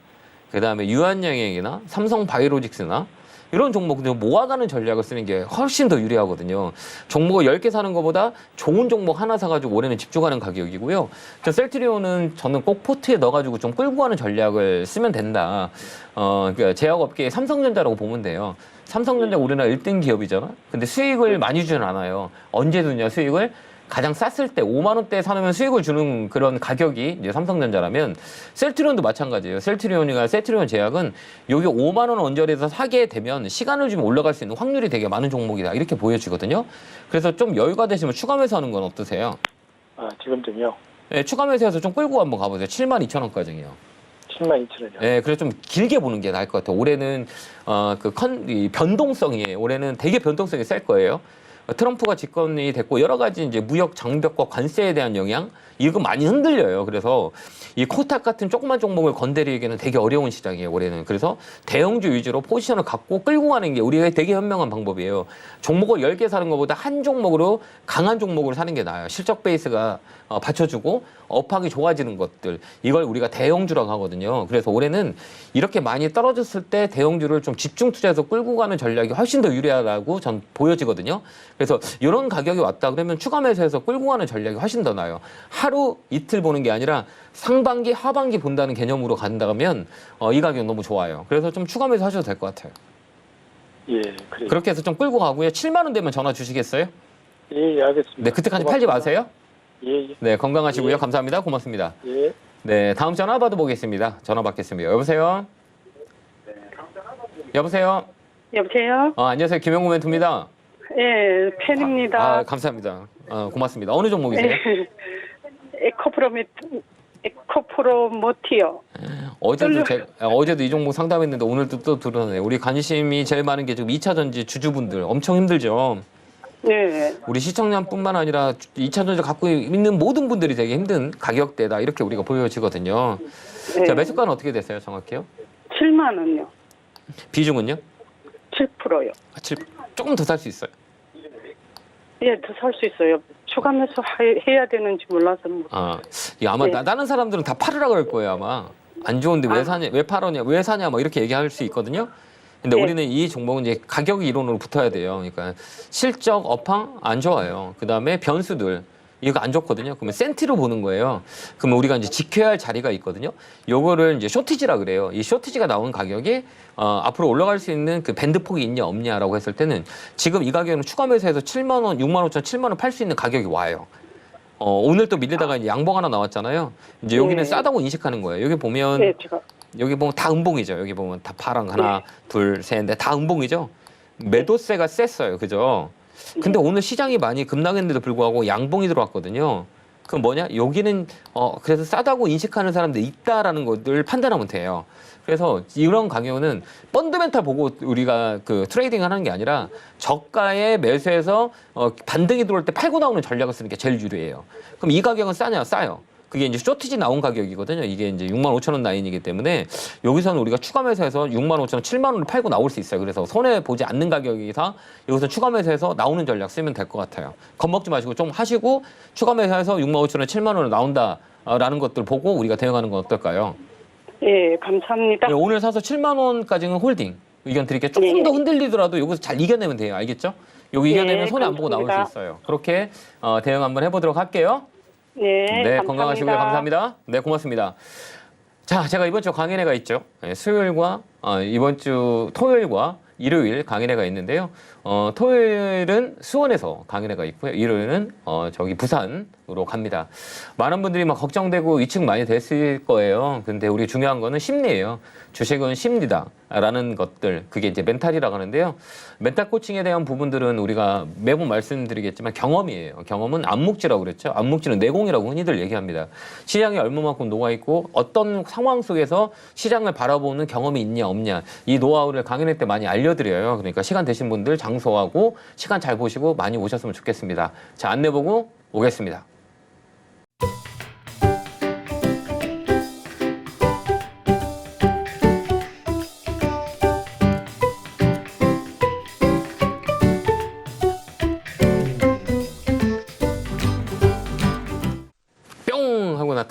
그다음에 유한양행이나 삼성바이오로직스나 이런 종목들 모아가는 전략을 쓰는 게 훨씬 더 유리하거든요. 종목을 10개 사는 것보다 좋은 종목 하나 사가지고 올해는 집중하는 가격이고요. 셀트리온은 저는 꼭 포트에 넣어가지고 좀 끌고 가는 전략을 쓰면 된다. 그러니까 제약업계의 삼성전자라고 보면 돼요. 삼성전자 우리나라 1등 기업이잖아. 근데 수익을 많이 주진 않아요. 언제 주냐 수익을? 가장 쌌을 때 5만 원대에 사놓으면 수익을 주는 그런 가격이 이제 삼성전자라면 셀트리온도 마찬가지예요. 셀트리온 제약은 여기 5만 원 언저리에서 사게 되면 시간을 주면 올라갈 수 있는 확률이 되게 많은 종목이다. 이렇게 보여지거든요. 그래서 좀 여유가 되시면 추가 매수하는 건 어떠세요? 아, 지금쯤요? 네, 추가 매수해서 좀 끌고 한번 가보세요. 72,000원까지요. 72,000원이요? 네, 그래서 좀 길게 보는 게 나을 것 같아요. 올해는 이 변동성이 올해는 되게 변동성이 셀 거예요. 트럼프가 집권이 됐고 여러 가지 이제 무역 장벽과 관세에 대한 영향 이거 많이 흔들려요. 그래서 이 코스닥 같은 조그만 종목을 건드리기에는 되게 어려운 시장이에요. 올해는. 그래서 대형주 위주로 포지션을 갖고 끌고 가는 게 우리가 되게 현명한 방법이에요. 종목을 10개 사는 것보다 한 종목으로 강한 종목으로 사는 게 나아요. 실적 베이스가 받쳐주고 업황이 좋아지는 것들 이걸 우리가 대형주라고 하거든요. 그래서 올해는 이렇게 많이 떨어졌을 때 대형주를 좀 집중 투자해서 끌고 가는 전략이 훨씬 더 유리하다고 전 보여지거든요. 그래서 이런 가격이 왔다 그러면 추가 매수해서 끌고 가는 전략이 훨씬 더 나아요. 하루 이틀 보는 게 아니라 상반기 하반기 본다는 개념으로 간다면 이 가격 너무 좋아요. 그래서 좀 추가 매수 하셔도 될 것 같아요. 예, 그래요. 그렇게 해서 좀 끌고 가고요. 7만 원 되면 전화 주시겠어요? 예, 알겠습니다. 네, 그때까지 팔지 마세요. 예, 예. 네, 건강하시고요. 예. 감사합니다. 고맙습니다. 예. 네, 다음 전화 받아보겠습니다. 전화 받겠습니다. 여보세요? 여보세요? 여보세요? 안녕하세요. 김영구 멘토입니다. 예, 팬입니다. 감사합니다. 고맙습니다. 어느 종목이세요? 에코프로모티요. 어제도 이 종목 상담했는데 오늘도 또 들어오네요. 우리 관심이 제일 많은 게 지금 2차 전지 주주분들 엄청 힘들죠. 네. 우리 시청자뿐만 아니라 2차 전지 갖고 있는 모든 분들이 되게 힘든 가격대다 이렇게 우리가 보여지거든요. 네. 자, 매수가는 어떻게 됐어요? 정확히요? 7만 원요. 비중은요? 7%요. 7, 조금 더 살 수 있어요. 예, 더 살 수 있어요. 추가 매수 해야 되는지 몰라서. 이게 아마 네. 다른 사람들은 다 팔으라 그럴 거예요, 아마. 안 좋은데 왜 사냐, 왜 팔았냐, 왜 사냐, 뭐 이렇게 얘기할 수 있거든요. 근데 네. 우리는 이 종목은 이제 가격이 이론으로 붙어야 돼요. 그러니까 실적, 업황 안 좋아요. 그 다음에 변수들. 이거 안 좋거든요. 그러면 센티로 보는 거예요. 그러면 우리가 이제 지켜야 할 자리가 있거든요. 요거를 이제 쇼티지라 그래요. 이 쇼티지가 나온 가격이 앞으로 올라갈 수 있는 그 밴드 폭이 있냐 없냐라고 했을 때는 지금 이 가격은 추가 매수해서 7만 원, 6만 5천, 7만 원 팔 수 있는 가격이 와요. 오늘 또 밀리다가 이제 양봉 하나 나왔잖아요. 이제 여기는 네. 싸다고 인식하는 거예요. 여기 보면 네, 제가. 여기 보면 다 음봉이죠. 여기 보면 다 파랑 하나, 둘, 셋, 넷 다 음봉이죠. 매도세가 셌어요. 그죠? 근데 오늘 시장이 많이 급락했는데도 불구하고 양봉이 들어왔거든요. 그럼 뭐냐? 여기는 그래서 싸다고 인식하는 사람들이 있다라는 것을 판단하면 돼요. 그래서 이런 가격은 펀더멘탈 보고 우리가 그 트레이딩 하는 게 아니라 저가에 매수해서 반등이 들어올 때 팔고 나오는 전략을 쓰는 게 제일 유리해요. 그럼 이 가격은 싸냐? 싸요. 그게 이제 쇼티지 나온 가격이거든요. 이게 이제 65,000원 라인이기 때문에 여기서는 우리가 추가 매수해서 65,000원, 7만 원을 팔고 나올 수 있어요. 그래서 손해 보지 않는 가격이다. 여기서 추가 매수해서 나오는 전략 쓰면 될 것 같아요. 겁먹지 마시고 좀 하시고 추가 매수해서 65,000원, 7만 원을 나온다라는 것들 보고 우리가 대응하는 건 어떨까요? 예, 감사합니다. 네, 오늘 사서 7만 원까지는 홀딩 의견 드릴게요. 조금 네. 더 흔들리더라도 여기서 잘 이겨내면 돼요. 알겠죠? 여기 이겨내면 네, 손해 안 보고 나올 수 감사합니다. 있어요. 그렇게 대응 한번 해보도록 할게요. 네, 감사합니다. 건강하시고요. 감사합니다. 네, 고맙습니다. 자, 제가 이번 주 강연회가 있죠. 수요일과 이번 주 토요일과 일요일 강연회가 있는데요. 토요일은 수원에서 강연회가 있고요. 일요일은 저기 부산으로 갑니다. 많은 분들이 막 걱정되고 위축 많이 됐을 거예요. 근데 우리 중요한 거는 심리예요. 주식은 심리다라는 것들, 그게 이제 멘탈이라고 하는데요. 멘탈 코칭에 대한 부분들은 우리가 매번 말씀드리겠지만 경험이에요. 경험은 암묵지라고 그랬죠. 암묵지는 내공이라고 흔히들 얘기합니다. 시장이 얼마만큼 녹아있고 어떤 상황 속에서 시장을 바라보는 경험이 있냐 없냐, 이 노하우를 강연회 때 많이 알려드려요. 그러니까 시간 되신 분들 장소하고 시간 잘 보시고 많이 오셨으면 좋겠습니다. 자, 안내 보고 오겠습니다.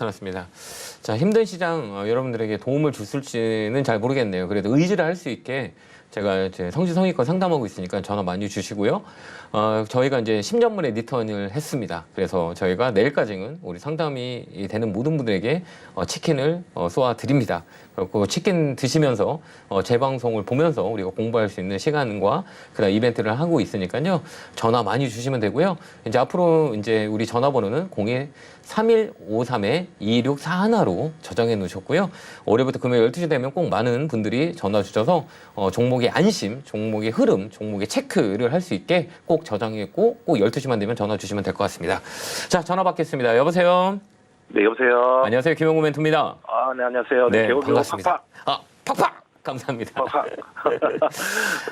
나타났습니다. 자, 힘든 시장 여러분들에게 도움을 줬을지는 잘 모르겠네요. 그래도 의지를 할 수 있게 제가 이제 성지성의껏 상담하고 있으니까 전화 많이 주시고요. 저희가 이제 10년물에 리턴을 했습니다. 그래서 저희가 내일까지는 우리 상담이 되는 모든 분들에게 치킨을 쏘아 드립니다. 그리고 치킨 드시면서 재방송을 보면서 우리가 공부할 수 있는 시간과 그다음 이벤트를 하고 있으니까요. 전화 많이 주시면 되고요. 이제 앞으로 이제 우리 전화번호는 01-3153-2641로 저장해 놓으셨고요. 올해부터 금요일 12시 되면 꼭 많은 분들이 전화 주셔서 종목의 안심, 종목의 흐름, 종목의 체크를 할 수 있게 꼭 저장했고 꼭 12시만 되면 전화 주시면 될 것 같습니다. 자, 전화 받겠습니다. 여보세요? 네, 여보세요. 안녕하세요. 김영구 멘토입니다. 아, 네, 안녕하세요. 네, 배우 반갑습니다. 팍팍. 팍팍! 감사합니다. 팍팍.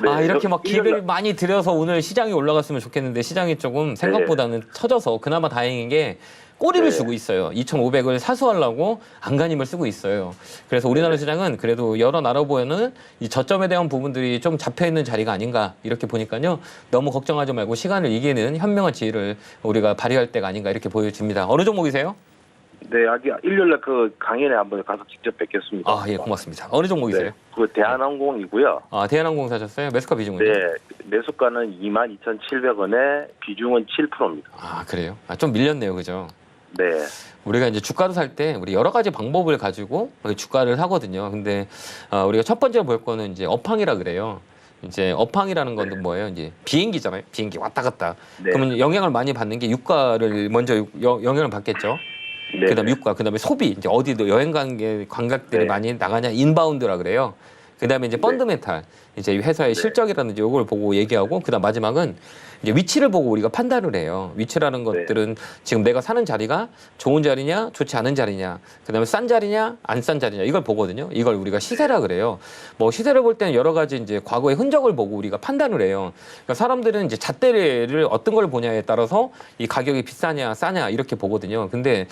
네, 이렇게 막 기를 일요일 많이 들여서 오늘 시장이 올라갔으면 좋겠는데 시장이 조금 생각보다는 터져서 그나마 다행인 게 꼬리를 네. 주고 있어요. 2,500을 사수하려고 안간힘을 쓰고 있어요. 그래서 우리나라 시장은 그래도 여러 나라 보면은 이 저점에 대한 부분들이 좀 잡혀 있는 자리가 아닌가 이렇게 보니까요. 너무 걱정하지 말고 시간을 이기는 현명한 지혜를 우리가 발휘할 때가 아닌가 이렇게 보여집니다. 어느 종목이세요? 네, 아기 일요일날 그 강연에 한번 가서 직접 뵙겠습니다. 아, 예, 고맙습니다. 어느 종목이세요? 네, 그 대한항공이고요. 아, 대한항공 사셨어요? 매수가 비중은요? 네, 매수가는 22,700원에 비중은 7%입니다. 아, 그래요? 좀 밀렸네요. 그죠? 네, 우리가 이제 주가를 살 때 우리 여러 가지 방법을 가지고 주가를 하거든요. 근데 우리가 첫 번째 볼 거는 이제 업황이라 그래요. 이제 업황이라는 건 뭐예요? 이제 비행기잖아요. 비행기 왔다 갔다. 네. 그러면 영향을 많이 받는 게 유가를 먼저 영향을 받겠죠. 네. 그다음에 유가, 그다음에 소비, 이제 어디도 여행 관객들이 네. 많이 나가냐 인바운드라 그래요. 그다음에 이제 펀드멘탈, 이제 회사의 네. 실적이라든지 이걸 보고 얘기하고, 그다음 마지막은 이제 위치를 보고 우리가 판단을 해요. 위치라는 것들은 지금 내가 사는 자리가 좋은 자리냐, 좋지 않은 자리냐, 그다음에 싼 자리냐, 안 싼 자리냐 이걸 보거든요. 이걸 우리가 시세라 그래요. 뭐 시세를 볼 때는 여러 가지 이제 과거의 흔적을 보고 우리가 판단을 해요. 그러니까 사람들은 이제 잣대를 어떤 걸 보냐에 따라서 이 가격이 비싸냐, 싸냐 이렇게 보거든요. 근데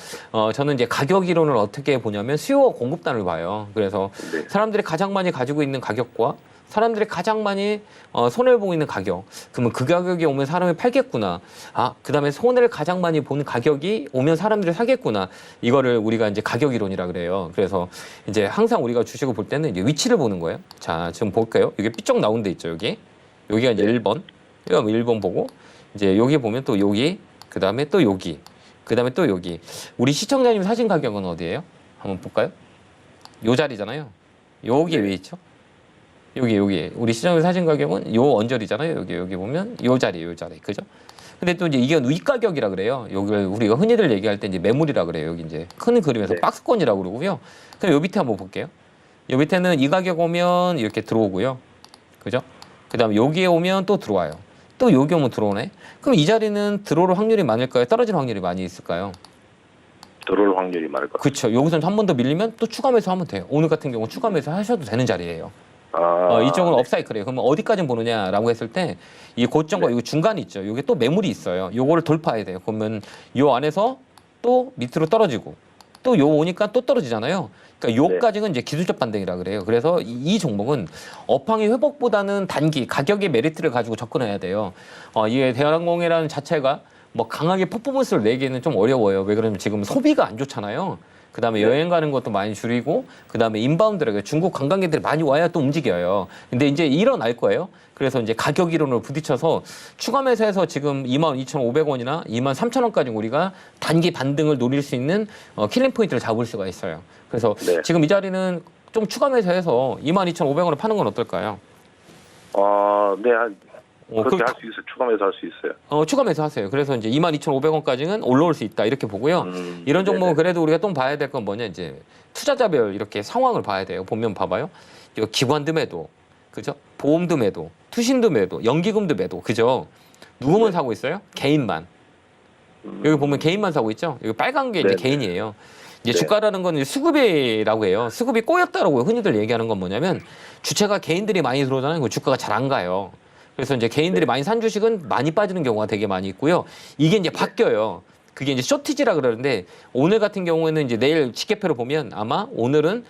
저는 이제 가격 이론을 어떻게 보냐면 수요와 공급단을 봐요. 그래서 네. 사람들이 가장 많이 가지고 있는 가격과 사람들이 가장 많이 손해를 보고 있는 가격. 그러면 그 가격이 오면 사람이 팔겠구나. 그다음에 손해를 가장 많이 보는 가격이 오면 사람들이 사겠구나. 이거를 우리가 이제 가격 이론이라 그래요. 그래서 이제 항상 우리가 주식을 볼 때는 이제 위치를 보는 거예요. 자, 지금 볼까요? 이게 삐쩍 나온 데 있죠, 여기. 여기가 이제 1번. 여기가 1번 보고 이제 여기 보면 또 여기, 그다음에 또 여기. 그다음에 또 여기. 우리 시청자님 사신 가격은 어디예요? 한번 볼까요? 요 자리잖아요. 여기에 왜 있죠? 여기 우리 시장의 사진 가격은 요 언저리잖아요. 여기 보면 요 자리 그죠? 근데 또 이제 이게 윗가격이라 그래요. 여기를 우리가 흔히들 얘기할 때 이제 매물이라 그래요. 여기 이제 큰 그림에서 네. 박스권이라고 그러고요. 그럼 요 밑에 한번 볼게요. 요 밑에는 이 가격 오면 이렇게 들어오고요. 그죠? 그다음에 여기에 오면 또 들어와요. 또 여기 오면 들어오네. 그럼 이 자리는 들어올 확률이 많을까요? 떨어질 확률이 많이 있을까요? 들어올 확률이 많을 것 같아요. 그렇죠. 여기서 한 번 더 밀리면 또 추가 매수하면 돼요. 오늘 같은 경우 추가 매수 하셔도 되는 자리예요. 이쪽은 업사이클이에요. 그러면 어디까지 보느냐라고 했을 때 이 고점과 이 중간이 있죠. 이게 또 매물이 있어요. 요거를 돌파해야 돼요. 그러면 요 안에서 또 밑으로 떨어지고 또 요 오니까 또 떨어지잖아요. 그러니까 요까지는 이제 기술적 반등이라 그래요. 그래서 이 종목은 업황의 회복보다는 단기 가격의 메리트를 가지고 접근해야 돼요. 이 대한항공이라는 자체가 뭐 강하게 퍼포먼스를 내기는 좀 어려워요. 왜 그러냐면 지금 소비가 안 좋잖아요. 그다음에 여행 가는 것도 많이 줄이고 그다음에 인바운드라고 중국 관광객들이 많이 와야 또 움직여요. 근데 이제 일어날 거예요. 그래서 이제 가격 이론으로 부딪혀서 추가 매수해서 지금 22,500원이나 23,000원까지 우리가 단기 반등을 노릴 수 있는 킬링 포인트를 잡을 수가 있어요. 그래서 네. 지금 이 자리는 좀 추가 매수해서 22,500원을 파는 건 어떨까요? 네, 그렇게 그- 할 수 있어요. 추가 매수 할 수 있어요. 추가 매수하세요. 그래서 이제 22,500원까지는 올라올 수 있다 이렇게 보고요. 이런 종목은 그래도 우리가 또 봐야 될 건 뭐냐 이제 투자자별 이렇게 상황을 봐야 돼요. 보면 봐봐요. 이거 기관도 매도, 그죠? 보험도 매도, 투신도 매도, 연기금도 매도, 그죠? 누구만 사고 있어요? 개인만. 여기 보면 개인만 사고 있죠? 여기 빨간 게 이제 네. 개인이에요. 이제 네. 주가라는 건 이제 수급이라고 해요. 수급이 꼬였다라고 흔히들 얘기하는 건 뭐냐면 주체가 개인들이 많이 들어오잖아요. 그 주가가 잘 안 가요. 그래서 이제 개인들이 많이 산 주식은 많이 빠지는 경우가 되게 많이 있고요. 이게 이제 바뀌어요. 그게 이제 쇼티지라 그러는데 오늘 같은 경우에는 이제 내일 지표를 보면 아마 오늘은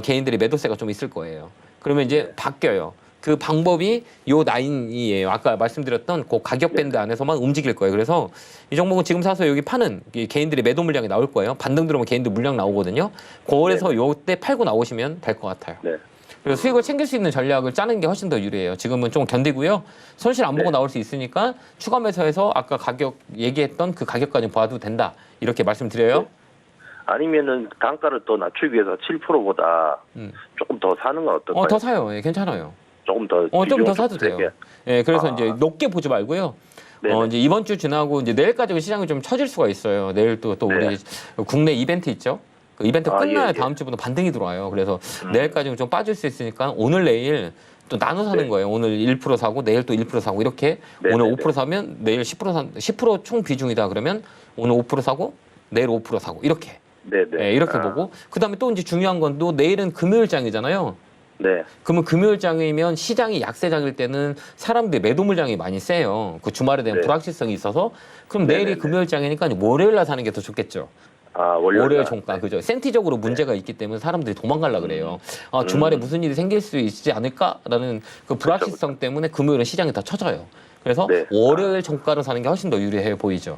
개인들이 매도세가 좀 있을 거예요. 그러면 이제 바뀌어요. 그 방법이 요 라인이에요. 아까 말씀드렸던 그 가격 밴드 안에서만 움직일 거예요. 그래서 이 종목은 지금 사서 여기 파는 이 개인들의 매도 물량이 나올 거예요. 반등 들어오면 개인들 물량 나오거든요. 그거에서 요때 팔고 나오시면 될 것 같아요. 네. 그래서 수익을 챙길 수 있는 전략을 짜는 게 훨씬 더 유리해요. 지금은 좀 견디고요. 손실 안 보고 네. 나올 수 있으니까 추가 매수해서 아까 가격 얘기했던 그 가격까지 봐도 된다. 이렇게 말씀드려요. 네. 아니면은 단가를 또 낮추기 위해서 7%보다 조금 더 사는 건 어떨까요? 더 사요. 예, 괜찮아요. 조금 더 좀 더 비중을 사도 좀 돼요. 세게. 예, 그래서 아. 이제 높게 보지 말고요. 네네. 이제 이번 주 지나고 이제 내일까지 시장이 좀 처질 수가 있어요. 내일 또 네. 우리 국내 이벤트 있죠. 그 이벤트 아, 끝나야 예, 예. 다음 주부터 반등이 들어와요. 그래서 내일까지는 좀 빠질 수 있으니까 오늘 내일 또 나눠 사는 네. 거예요. 오늘 1% 사고 내일 또 1% 사고 이렇게 네, 오늘 네, 5% 사면 내일 10%총 비중이다 그러면 오늘 5% 사고 내일 5% 사고 이렇게 네네. 예, 이렇게 보고 그다음에 또 이제 중요한 건 또 내일은 금요일장이잖아요. 네. 그러면 금요일장이면 시장이 약세장일 때는 사람들이 매도 물량이 많이 세요. 그 주말에 대한 네. 불확실성이 있어서 그럼 네네네. 내일이 금요일장이니까 이제 월요일 날 사는 게 더 좋겠죠. 아, 월요일. 월요일 날. 종가 그죠. 센티적으로 문제가 있기 때문에 사람들이 도망가려 그래요. 아, 주말에 무슨 일이 생길 수 있지 않을까라는 그 불확실성 때문에 금요일은 시장이 더 처져요. 그래서 네. 월요일 종가로 사는 게 훨씬 더 유리해 보이죠.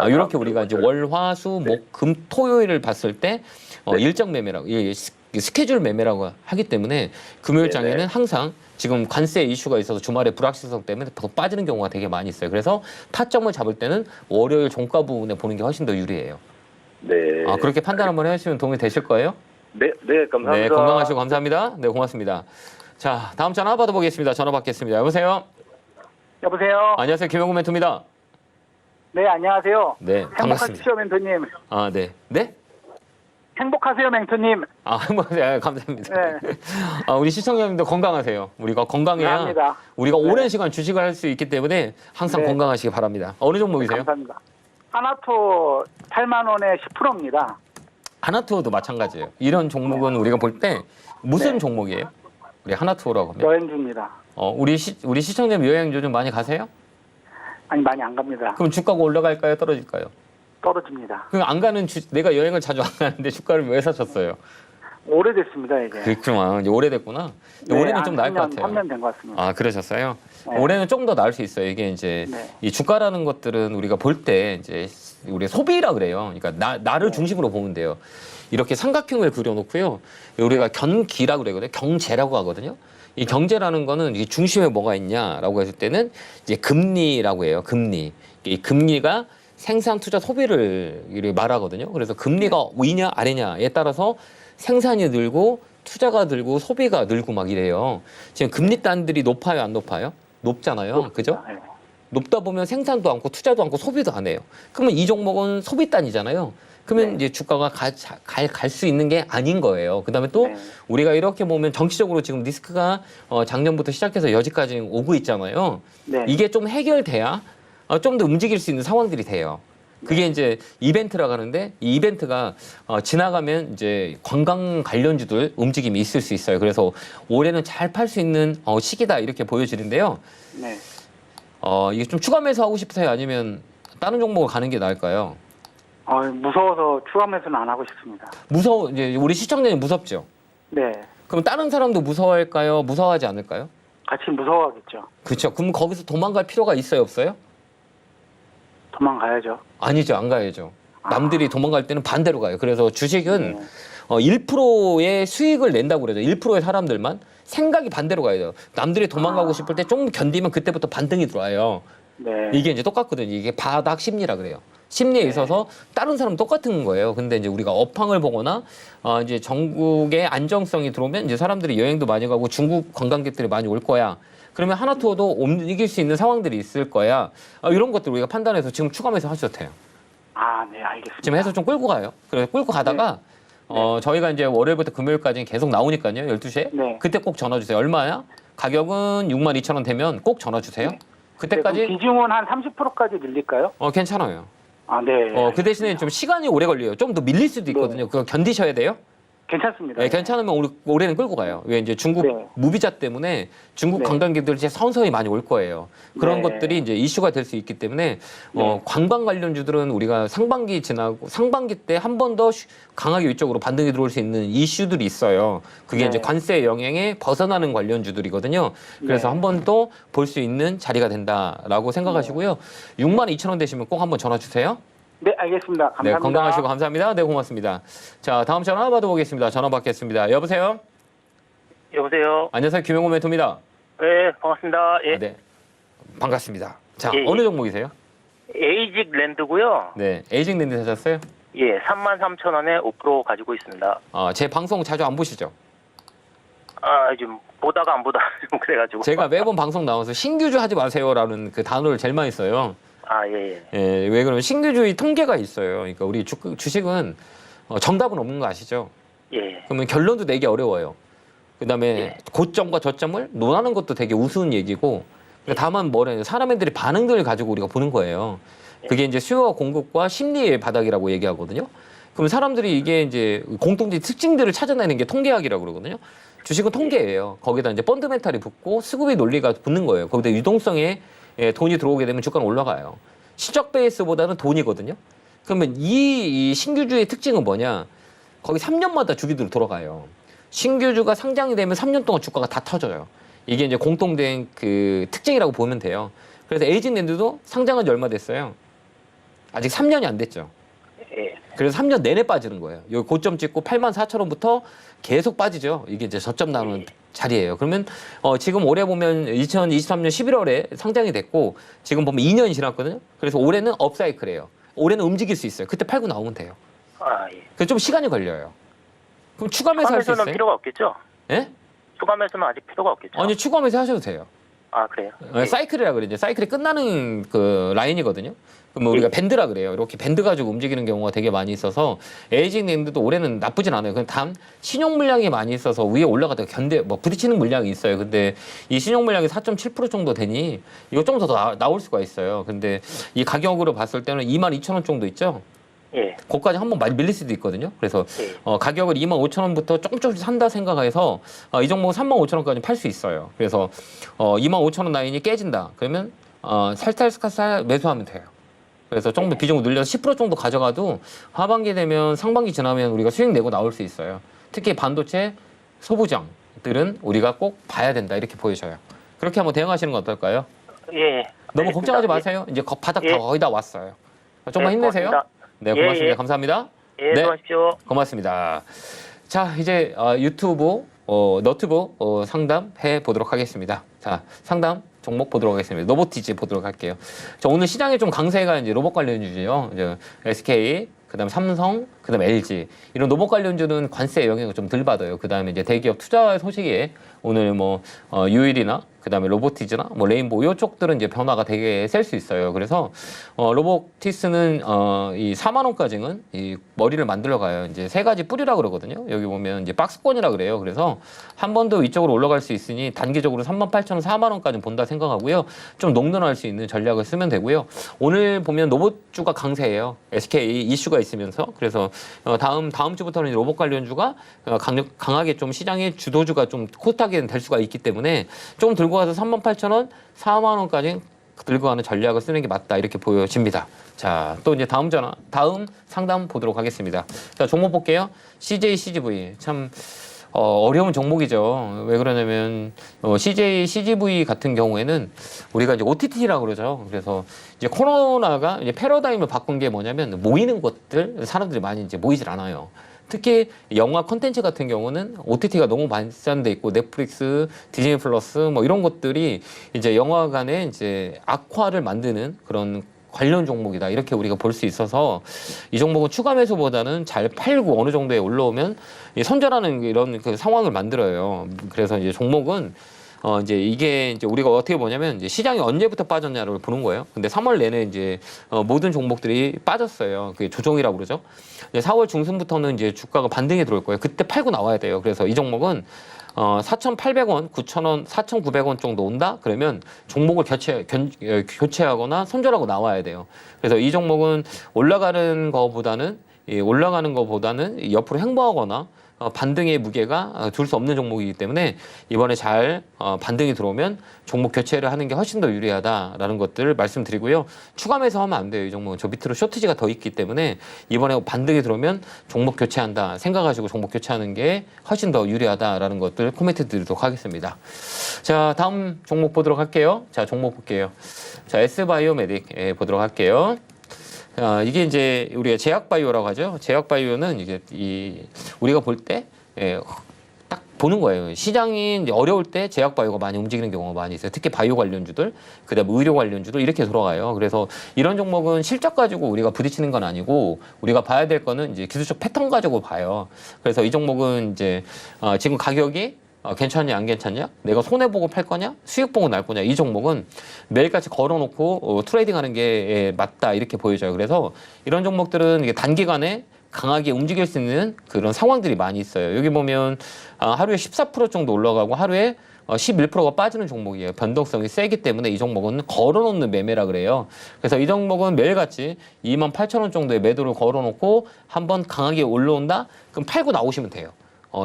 이렇게 다음 우리가 이제 주 월, 화, 수, 목, 금, 토요일을 봤을 때 네. 일정 매매라고 스케줄 매매라고 하기 때문에 금요일장에는 네네. 항상 지금 관세 이슈가 있어서 주말에 불확실성 때문에 더 빠지는 경우가 되게 많이 있어요. 그래서 타점을 잡을 때는 월요일 종가 부분에 보는 게 훨씬 더 유리해요. 네. 그렇게 판단 한번 해주시면 도움이 되실 거예요. 네, 네, 감사합니다. 네, 건강하시고 감사합니다. 네, 고맙습니다. 자, 다음 전화 받아보겠습니다. 전화 받겠습니다. 여보세요? 여보세요. 안녕하세요. 김영구 멘토입니다. 네, 안녕하세요. 네, 반갑습니다. 행복하십시오, 멘토님. 네. 네? 행복하세요, 멘토님. 네, 감사합니다. 네. 우리 시청자님도 건강하세요. 우리가 건강해야 감사합니다. 우리가 네. 오랜 시간 주식을 할 수 있기 때문에 항상 네. 건강하시기 바랍니다. 어느 종목이세요? 감사합니다. 하나토 8만 원에 10%입니다. 하나투어도 마찬가지예요. 이런 종목은 우리가 볼 때 무슨 네. 종목이에요? 우리 하나투어라고 하면. 여행 중입니다. 우리 시청자님 여행 요즘 많이 가세요? 아니, 많이 안 갑니다. 그럼 주가가 올라갈까요? 떨어질까요? 떨어집니다. 그럼 안 가는 내가 여행을 자주 안 가는데 주가를 왜 사셨어요? 오래됐습니다, 이제. 그렇구나. 이제 오래됐구나. 근데 올해는 좀 나을 것 같아요. 3년 된 것 같습니다. 그러셨어요? 네. 올해는 좀 더 나을 수 있어요. 이게 이제 네. 이 주가라는 것들은 우리가 볼 때 이제 우리 소비라 그래요. 그러니까 나를 중심으로 보면 돼요. 이렇게 삼각형을 그려놓고요. 우리가 경기라고 그러거든요. 경제라고 하거든요. 이 경제라는 거는 이 중심에 뭐가 있냐라고 했을 때는 이제 금리라고 해요. 금리. 이 금리가 생산, 투자, 소비를 말하거든요. 그래서 금리가 위냐 아래냐에 따라서 생산이 늘고 투자가 늘고 소비가 늘고 막 이래요. 지금 금리단들이 높아요, 안 높아요? 높잖아요. 그죠? 네. 높다 보면 생산도 않고 투자도 않고 소비도 안 해요. 그러면 이 종목은 소비단이잖아요. 그러면 네. 이제 주가가 갈 수 있는 게 아닌 거예요. 그다음에 또 네. 우리가 이렇게 보면 정치적으로 지금 리스크가 작년부터 시작해서 여지까지 오고 있잖아요. 네. 이게 좀 해결돼야 좀 더 움직일 수 있는 상황들이 돼요. 그게 이제 이벤트라고 하는데 이 이벤트가 지나가면 이제 관광 관련주들 움직임이 있을 수 있어요. 그래서 올해는 잘 팔 수 있는 시기다 이렇게 보여지는데요. 네. 이게 좀 추가 매수하고 싶으세요? 아니면 다른 종목을 가는 게 나을까요? 무서워서 추가 매수는 안 하고 싶습니다. 이제 우리 시청자님 무섭죠? 네. 그럼 다른 사람도 무서워할까요? 무서워하지 않을까요? 같이 무서워하겠죠. 그렇죠. 그럼 거기서 도망갈 필요가 있어요, 없어요? 도망가야죠. 아니죠, 안 가야죠. 남들이 도망갈 때는 반대로 가요. 그래서 주식은 네. 1%의 수익을 낸다고 그러죠. 1%의 사람들만 생각이 반대로 가야 돼요. 남들이 도망가고 싶을 때 좀 견디면 그때부터 반등이 들어와요. 네. 이게 이제 똑같거든요. 이게 바닥 심리라 그래요. 심리에 있어서 다른 사람은 똑같은 거예요. 근데 이제 우리가 업황을 보거나 이제 전국의 안정성이 들어오면 이제 사람들이 여행도 많이 가고 중국 관광객들이 많이 올 거야. 그러면 하나투어도 움직일 수 있는 상황들이 있을 거야. 이런 것들 우리가 판단해서 지금 추가해서 하셔도 돼요. 네, 알겠습니다. 지금 해서 좀 끌고 가요. 그래서 끌고 가다가 저희가 이제 월요일부터 금요일까지 계속 나오니까요. 12시에. 네. 그때 꼭 전화 주세요. 얼마야? 가격은 62,000원 되면 꼭 전화 주세요. 네. 그때까지 네, 비중은 한 30%까지 늘릴까요? 괜찮아요. 네. 그 대신에 좀 시간이 오래 걸려요. 좀 더 밀릴 수도 있거든요. 그거 견디셔야 돼요. 괜찮습니다. 네, 괜찮으면 올해는 끌고 가요. 왜 이제 중국 네. 무비자 때문에 중국 네. 관광객들이 이제 서서히 많이 올 거예요. 그런 네. 것들이 이제 이슈가 될 수 있기 때문에 네. 관광 관련주들은 우리가 상반기 지나고 상반기 때 한 번 더 강하게 위쪽으로 반등이 들어올 수 있는 이슈들이 있어요. 그게 네. 이제 관세 영향에 벗어나는 관련주들이거든요. 그래서 네. 한 번 또 볼 수 있는 자리가 된다라고 생각하시고요. 62,000원 되시면 꼭 한번 전화 주세요. 네, 알겠습니다. 감사합니다. 네, 건강하시고 감사합니다. 네, 고맙습니다. 자, 다음 전화 받아보겠습니다. 전화 받겠습니다. 여보세요? 여보세요. 안녕하세요. 김영호 멘토입니다. 네, 반갑습니다. 예, 아, 네. 반갑습니다. 자, 예, 어느 예. 종목이세요? 에이직 랜드고요. 네, 에이징 랜드 사셨어요? 예, 33,000원에 5% 가지고 있습니다. 제 방송 자주 안 보시죠? 아, 좀 보다가 안 보다가 좀 그래가지고. 제가 매번 방송 나와서 신규주 하지 마세요라는 그 단어를 제일 많이 써요. 아, 예, 예. 예, 왜 그러면 신규주의 통계가 있어요. 그러니까 우리 주식은 정답은 없는 거 아시죠? 예. 그러면 결론도 내기 어려워요. 그다음에 예. 고점과 저점을 논하는 것도 되게 우스운 얘기고, 그러니까 다만 뭐래 사람들의 반응들을 가지고 우리가 보는 거예요. 그게 이제 수요와 공급과 심리의 바닥이라고 얘기하거든요. 그럼 사람들이 이게 이제 공통된 특징들을 찾아내는 게 통계학이라고 그러거든요. 주식은 통계예요. 거기다 이제 펀드멘탈이 붙고 수급의 논리가 붙는 거예요. 거기다 유동성에 돈이 들어오게 되면 주가는 올라가요. 시적 베이스보다는 돈이거든요. 그러면 이 신규주의 특징은 뭐냐? 거기 3년마다 주기들이 돌아가요. 신규주가 상장이 되면 3년 동안 주가가 다 터져요. 이게 이제 공통된 그 특징이라고 보면 돼요. 그래서 에이징랜드도 상장한 지 얼마 됐어요? 아직 3년이 안 됐죠. 예. 그래서 3년 내내 빠지는 거예요. 여기 고점 찍고 84,000원부터 계속 빠지죠. 이게 이제 저점 나오는 자리예요. 그러면 지금 올해 보면 2023년 11월에 상장이 됐고 지금 보면 2년이 지났거든요. 그래서 올해는 업사이클이에요. 올해는 움직일 수 있어요. 그때 팔고 나오면 돼요. 아, 예. 그래서 좀 시간이 걸려요. 그럼 추가 매수할 수 추가매수는 있어요? 필요가 없겠죠? 예? 추가매수는 아직 필요가 없겠죠? 아니 추가 매수 하셔도 돼요. 아, 그래요? 사이클이라 그러죠. 사이클이 끝나는 그 라인이거든요. 그럼 우리가 밴드라 그래요. 이렇게 밴드 가지고 움직이는 경우가 되게 많이 있어서 에이징랜드도 올해는 나쁘진 않아요. 그냥 단 신용 물량이 많이 있어서 위에 올라가다가 부딪히는 물량이 있어요. 근데 이 신용 물량이 4.7% 정도 되니 이거 좀 더 나올 수가 있어요. 근데 이 가격으로 봤을 때는 22,000원 정도 있죠. 예. 거기까지 한번 많이 밀릴 수도 있거든요. 그래서 예. 가격을 25,000원부터 조금씩 산다 생각해서 이 종목은 35,000원까지 팔 수 있어요. 그래서 25,000원 라인이 깨진다. 그러면 살살 매수하면 돼요. 그래서 조금 더 비중을 늘려서 10% 정도 가져가도 하반기 되면 상반기 지나면 우리가 수익 내고 나올 수 있어요. 특히 반도체 소부장들은 우리가 꼭 봐야 된다 이렇게 보여져요. 그렇게 한번 대응하시는 건 어떨까요? 예. 너무 알겠습니다. 걱정하지 마세요. 이제 바닥 예. 거의 다 왔어요. 좀만 힘내세요. 고맙습니다. 네, 고맙습니다. 예, 예. 감사합니다. 예, 네. 수고하십시오. 고맙습니다. 자, 이제 유튜브 너튜브 상담해 보도록 하겠습니다. 자, 상담 종목 보도록 하겠습니다. 로보티지 보도록 할게요. 자, 오늘 시장에 좀 강세가 이제 로봇 관련주죠. 이제 SK, 그다음 삼성, 그다음 LG 이런 로봇 관련주는 관세 영향을 좀 덜 받아요. 그다음에 이제 대기업 투자 소식에 오늘 뭐 유일이나 그다음에 로보티즈나 뭐 레인보우 이쪽들은 이제 변화가 되게 셀 수 있어요. 그래서 로보티스는 이 4만 원까지는 이 머리를 만들어 가요. 이제 세 가지 뿌리라 그러거든요. 여기 보면 이제 박스권이라 그래요. 그래서 한 번 더 위쪽으로 올라갈 수 있으니 단기적으로 38,000원, 4만 원까지 본다 생각하고요. 좀 농론할 수 있는 전략을 쓰면 되고요. 오늘 보면 로봇주가 강세예요. SK 이슈가 있으면서 그래서 다음 주부터는 로봇 관련주가 강하게 좀 시장의 주도주가 좀 코스닥에 될 수가 있기 때문에 좀 들고 가서 38,000원, 4만 원까지 들고 가는 전략을 쓰는 게 맞다 이렇게 보여집니다. 자, 또 이제 다음 상담 보도록 하겠습니다. 자, 종목 볼게요. CJ CGV 참 어려운 종목이죠. 왜 그러냐면 CJ CGV 같은 경우에는 우리가 이제 OTT라고 그러죠. 그래서 이제 코로나가 이제 패러다임을 바꾼 게 뭐냐면 모이는 것들 사람들이 많이 이제 모이질 않아요. 특히 영화 콘텐츠 같은 경우는 OTT가 너무 발산돼 있고 넷플릭스, 디즈니 플러스 뭐 이런 것들이 이제 영화관에 이제 악화를 만드는 그런 관련 종목이다 이렇게 우리가 볼 수 있어서 이 종목은 추가 매수보다는 잘 팔고 어느 정도에 올라오면 선절하는 이런 그 상황을 만들어요. 그래서 이제 종목은 이제 이게 이제 우리가 어떻게 보냐면 이제 시장이 언제부터 빠졌냐를 보는 거예요. 근데 3월 내내 이제 모든 종목들이 빠졌어요. 그게 조정이라고 그러죠. 4월 중순부터는 이제 주가가 반등이 들어올 거예요. 그때 팔고 나와야 돼요. 그래서 이 종목은 4,800원, 9,000원, 4,900원 정도 온다? 그러면 종목을 교체하거나 손절하고 나와야 돼요. 그래서 이 종목은 올라가는 거보다는 옆으로 횡보하거나 반등의 무게가 둘 수 없는 종목이기 때문에 이번에 잘 반등이 들어오면 종목 교체를 하는 게 훨씬 더 유리하다라는 것들을 말씀드리고요. 추가 매수하면 안 돼요. 이 종목은 저 밑으로 쇼트지가 더 있기 때문에 이번에 반등이 들어오면 종목 교체한다 생각하시고 종목 교체하는 게 훨씬 더 유리하다라는 것들 코멘트 드리도록 하겠습니다. 자, 다음 종목 보도록 할게요. 자, 종목 볼게요. 자, S바이오메딕 보도록 할게요. 이게 이제 우리가 제약바이오라고 하죠. 제약바이오는 이게 우리가 볼 때 딱 보는 거예요. 시장이 이제 어려울 때 제약바이오가 많이 움직이는 경우가 많이 있어요. 특히 바이오 관련주들, 그다음에 의료 관련주들 이렇게 돌아가요. 그래서 이런 종목은 실적 가지고 우리가 부딪히는 건 아니고 우리가 봐야 될 거는 이제 기술적 패턴 가지고 봐요. 그래서 이 종목은 이제 지금 가격이 괜찮냐 안 괜찮냐? 내가 손해보고 팔 거냐? 수익 보고 날 거냐? 이 종목은 매일같이 걸어놓고 트레이딩하는 게 맞다 이렇게 보여져요. 그래서 이런 종목들은 이게 단기간에 강하게 움직일 수 있는 그런 상황들이 많이 있어요. 여기 보면 하루에 14% 정도 올라가고 하루에 11%가 빠지는 종목이에요. 변동성이 세기 때문에 이 종목은 걸어놓는 매매라 그래요. 그래서 이 종목은 매일같이 28,000원 정도의 매도를 걸어놓고 한번 강하게 올라온다? 그럼 팔고 나오시면 돼요.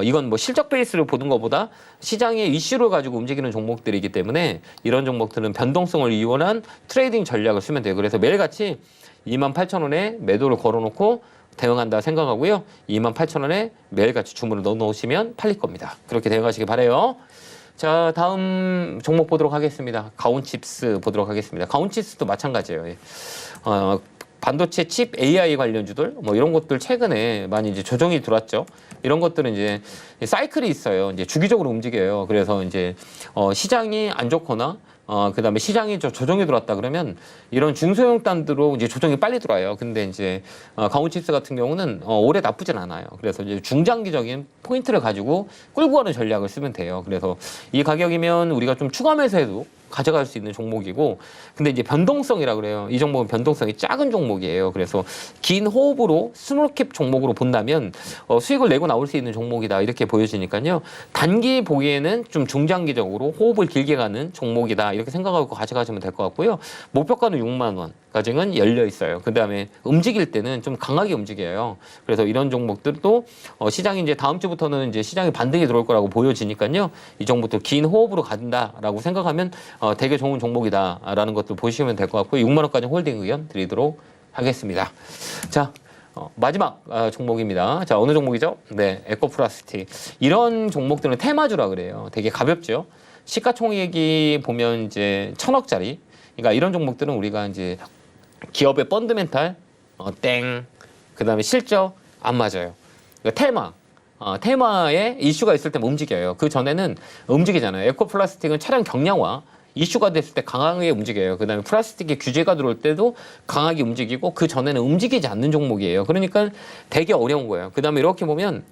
이건 뭐 실적 베이스를 보는 것보다 시장의 이슈를 가지고 움직이는 종목들이기 때문에 이런 종목들은 변동성을 이용한 트레이딩 전략을 쓰면 돼요. 그래서 매일같이 28,000원에 매도를 걸어놓고 대응한다 생각하고요. 28,000원에 매일같이 주문을 넣어놓으시면 팔릴 겁니다. 그렇게 대응하시기 바라요. 자, 다음 종목 보도록 하겠습니다. 가온칩스 보도록 하겠습니다. 가온칩스도 마찬가지예요. 반도체 칩 AI 관련주들 뭐 이런 것들 최근에 많이 이제 조정이 들어왔죠. 이런 것들은 이제 사이클이 있어요. 이제 주기적으로 움직여요. 그래서 이제 시장이 안 좋거나 그다음에 시장이 조정이 들어왔다 그러면 이런 중소형 단으로 이제 조정이 빨리 들어와요. 근데 이제 가온칩스 같은 경우는 오래 나쁘진 않아요. 그래서 이제 중장기적인 포인트를 가지고 끌고 가는 전략을 쓰면 돼요. 그래서 이 가격이면 우리가 좀 추가 매수해도 가져갈 수 있는 종목이고, 근데 이제 변동성이라 그래요. 이 종목은 변동성이 작은 종목이에요. 그래서 긴 호흡으로 스몰캡 종목으로 본다면 수익을 내고 나올 수 있는 종목이다 이렇게 보여지니까요. 단기 보기에는 좀 중장기적으로 호흡을 길게 가는 종목이다 이렇게 생각하고 가져가시면 될 것 같고요. 목표가는 6만 원까지는 열려 있어요. 그 다음에 움직일 때는 좀 강하게 움직여요. 그래서 이런 종목들도 시장이 이제 다음 주부터는 이제 시장이 반등이 들어올 거라고 보여지니까요. 이 종목도 긴 호흡으로 간다라고 생각하면 되게 좋은 종목이다라는 것도 보시면 될 것 같고요. 6만 원까지 홀딩 의견 드리도록 하겠습니다. 자, 마지막 종목입니다. 자, 어느 종목이죠? 네, 에코플라스틱. 이런 종목들은 테마주라 그래요. 되게 가볍죠. 시가총액이 보면 이제 1,000억짜리. 그러니까 이런 종목들은 우리가 이제 기업의 펀드멘탈 땡. 그다음에 실적 안 맞아요. 그러니까 테마에 이슈가 있을 때만 움직여요. 그 전에는 움직이잖아요. 에코플라스틱은 차량 경량화 이슈가 됐을 때 강하게 움직여요. 그 다음에 플라스틱의 규제가 들어올 때도 강하게 움직이고 그 전에는 움직이지 않는 종목이에요. 그러니까 되게 어려운 거예요. 그 다음에 이렇게 보면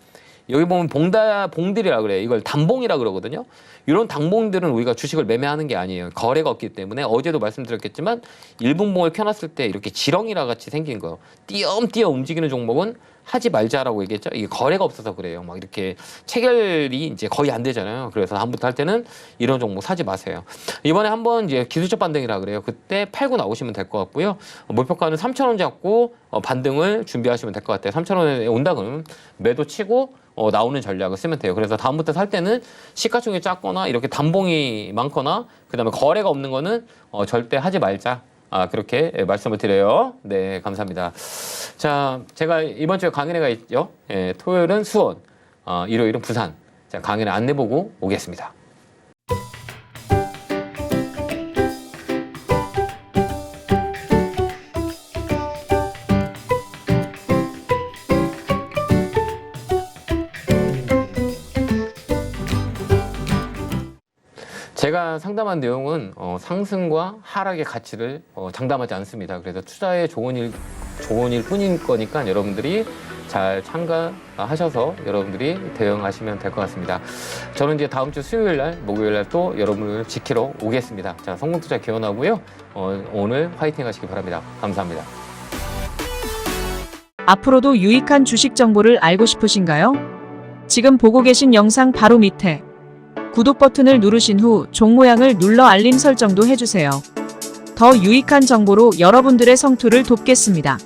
여기 보면 봉들이라 그래요. 이걸 단봉이라 그러거든요. 이런 단봉들은 우리가 주식을 매매하는 게 아니에요. 거래가 없기 때문에 어제도 말씀드렸겠지만 1분봉을 켜놨을 때 이렇게 지렁이라 같이 생긴 거예요. 띄엄띄엄 움직이는 종목은 하지 말자라고 얘기했죠. 이게 거래가 없어서 그래요. 막 이렇게 체결이 이제 거의 안 되잖아요. 그래서 다음부터 할 때는 이런 종목 사지 마세요. 이번에 한번 이제 기술적 반등이라 그래요. 그때 팔고 나오시면 될 것 같고요. 목표가는 3,000원 잡고 반등을 준비하시면 될 것 같아요. 3,000원에 온다 그러면 매도 치고 나오는 전략을 쓰면 돼요. 그래서 다음부터 살 때는 시가총액이 작거나 이렇게 단봉이 많거나 그다음에 거래가 없는 거는 절대 하지 말자. 그렇게 말씀을 드려요. 네, 감사합니다. 자, 제가 이번 주에 강연회가 있죠. 토요일은 수원, 일요일은 부산. 자, 강연회 안내보고 오겠습니다. 제가 상담한 내용은 상승과 하락의 가치를 장담하지 않습니다. 그래서 투자에 좋은 일 뿐인 거니까 여러분들이 잘 참가하셔서 여러분들이 대응하시면 될 것 같습니다. 저는 이제 다음 주 수요일 날, 목요일 날 또 여러분을 지키러 오겠습니다. 자, 성공투자 기원하고요. 오늘 화이팅 하시기 바랍니다. 감사합니다. 앞으로도 유익한 주식 정보를 알고 싶으신가요? 지금 보고 계신 영상 바로 밑에 구독 버튼을 누르신 후 종 모양을 눌러 알림 설정도 해주세요. 더 유익한 정보로 여러분들의 성투를 돕겠습니다.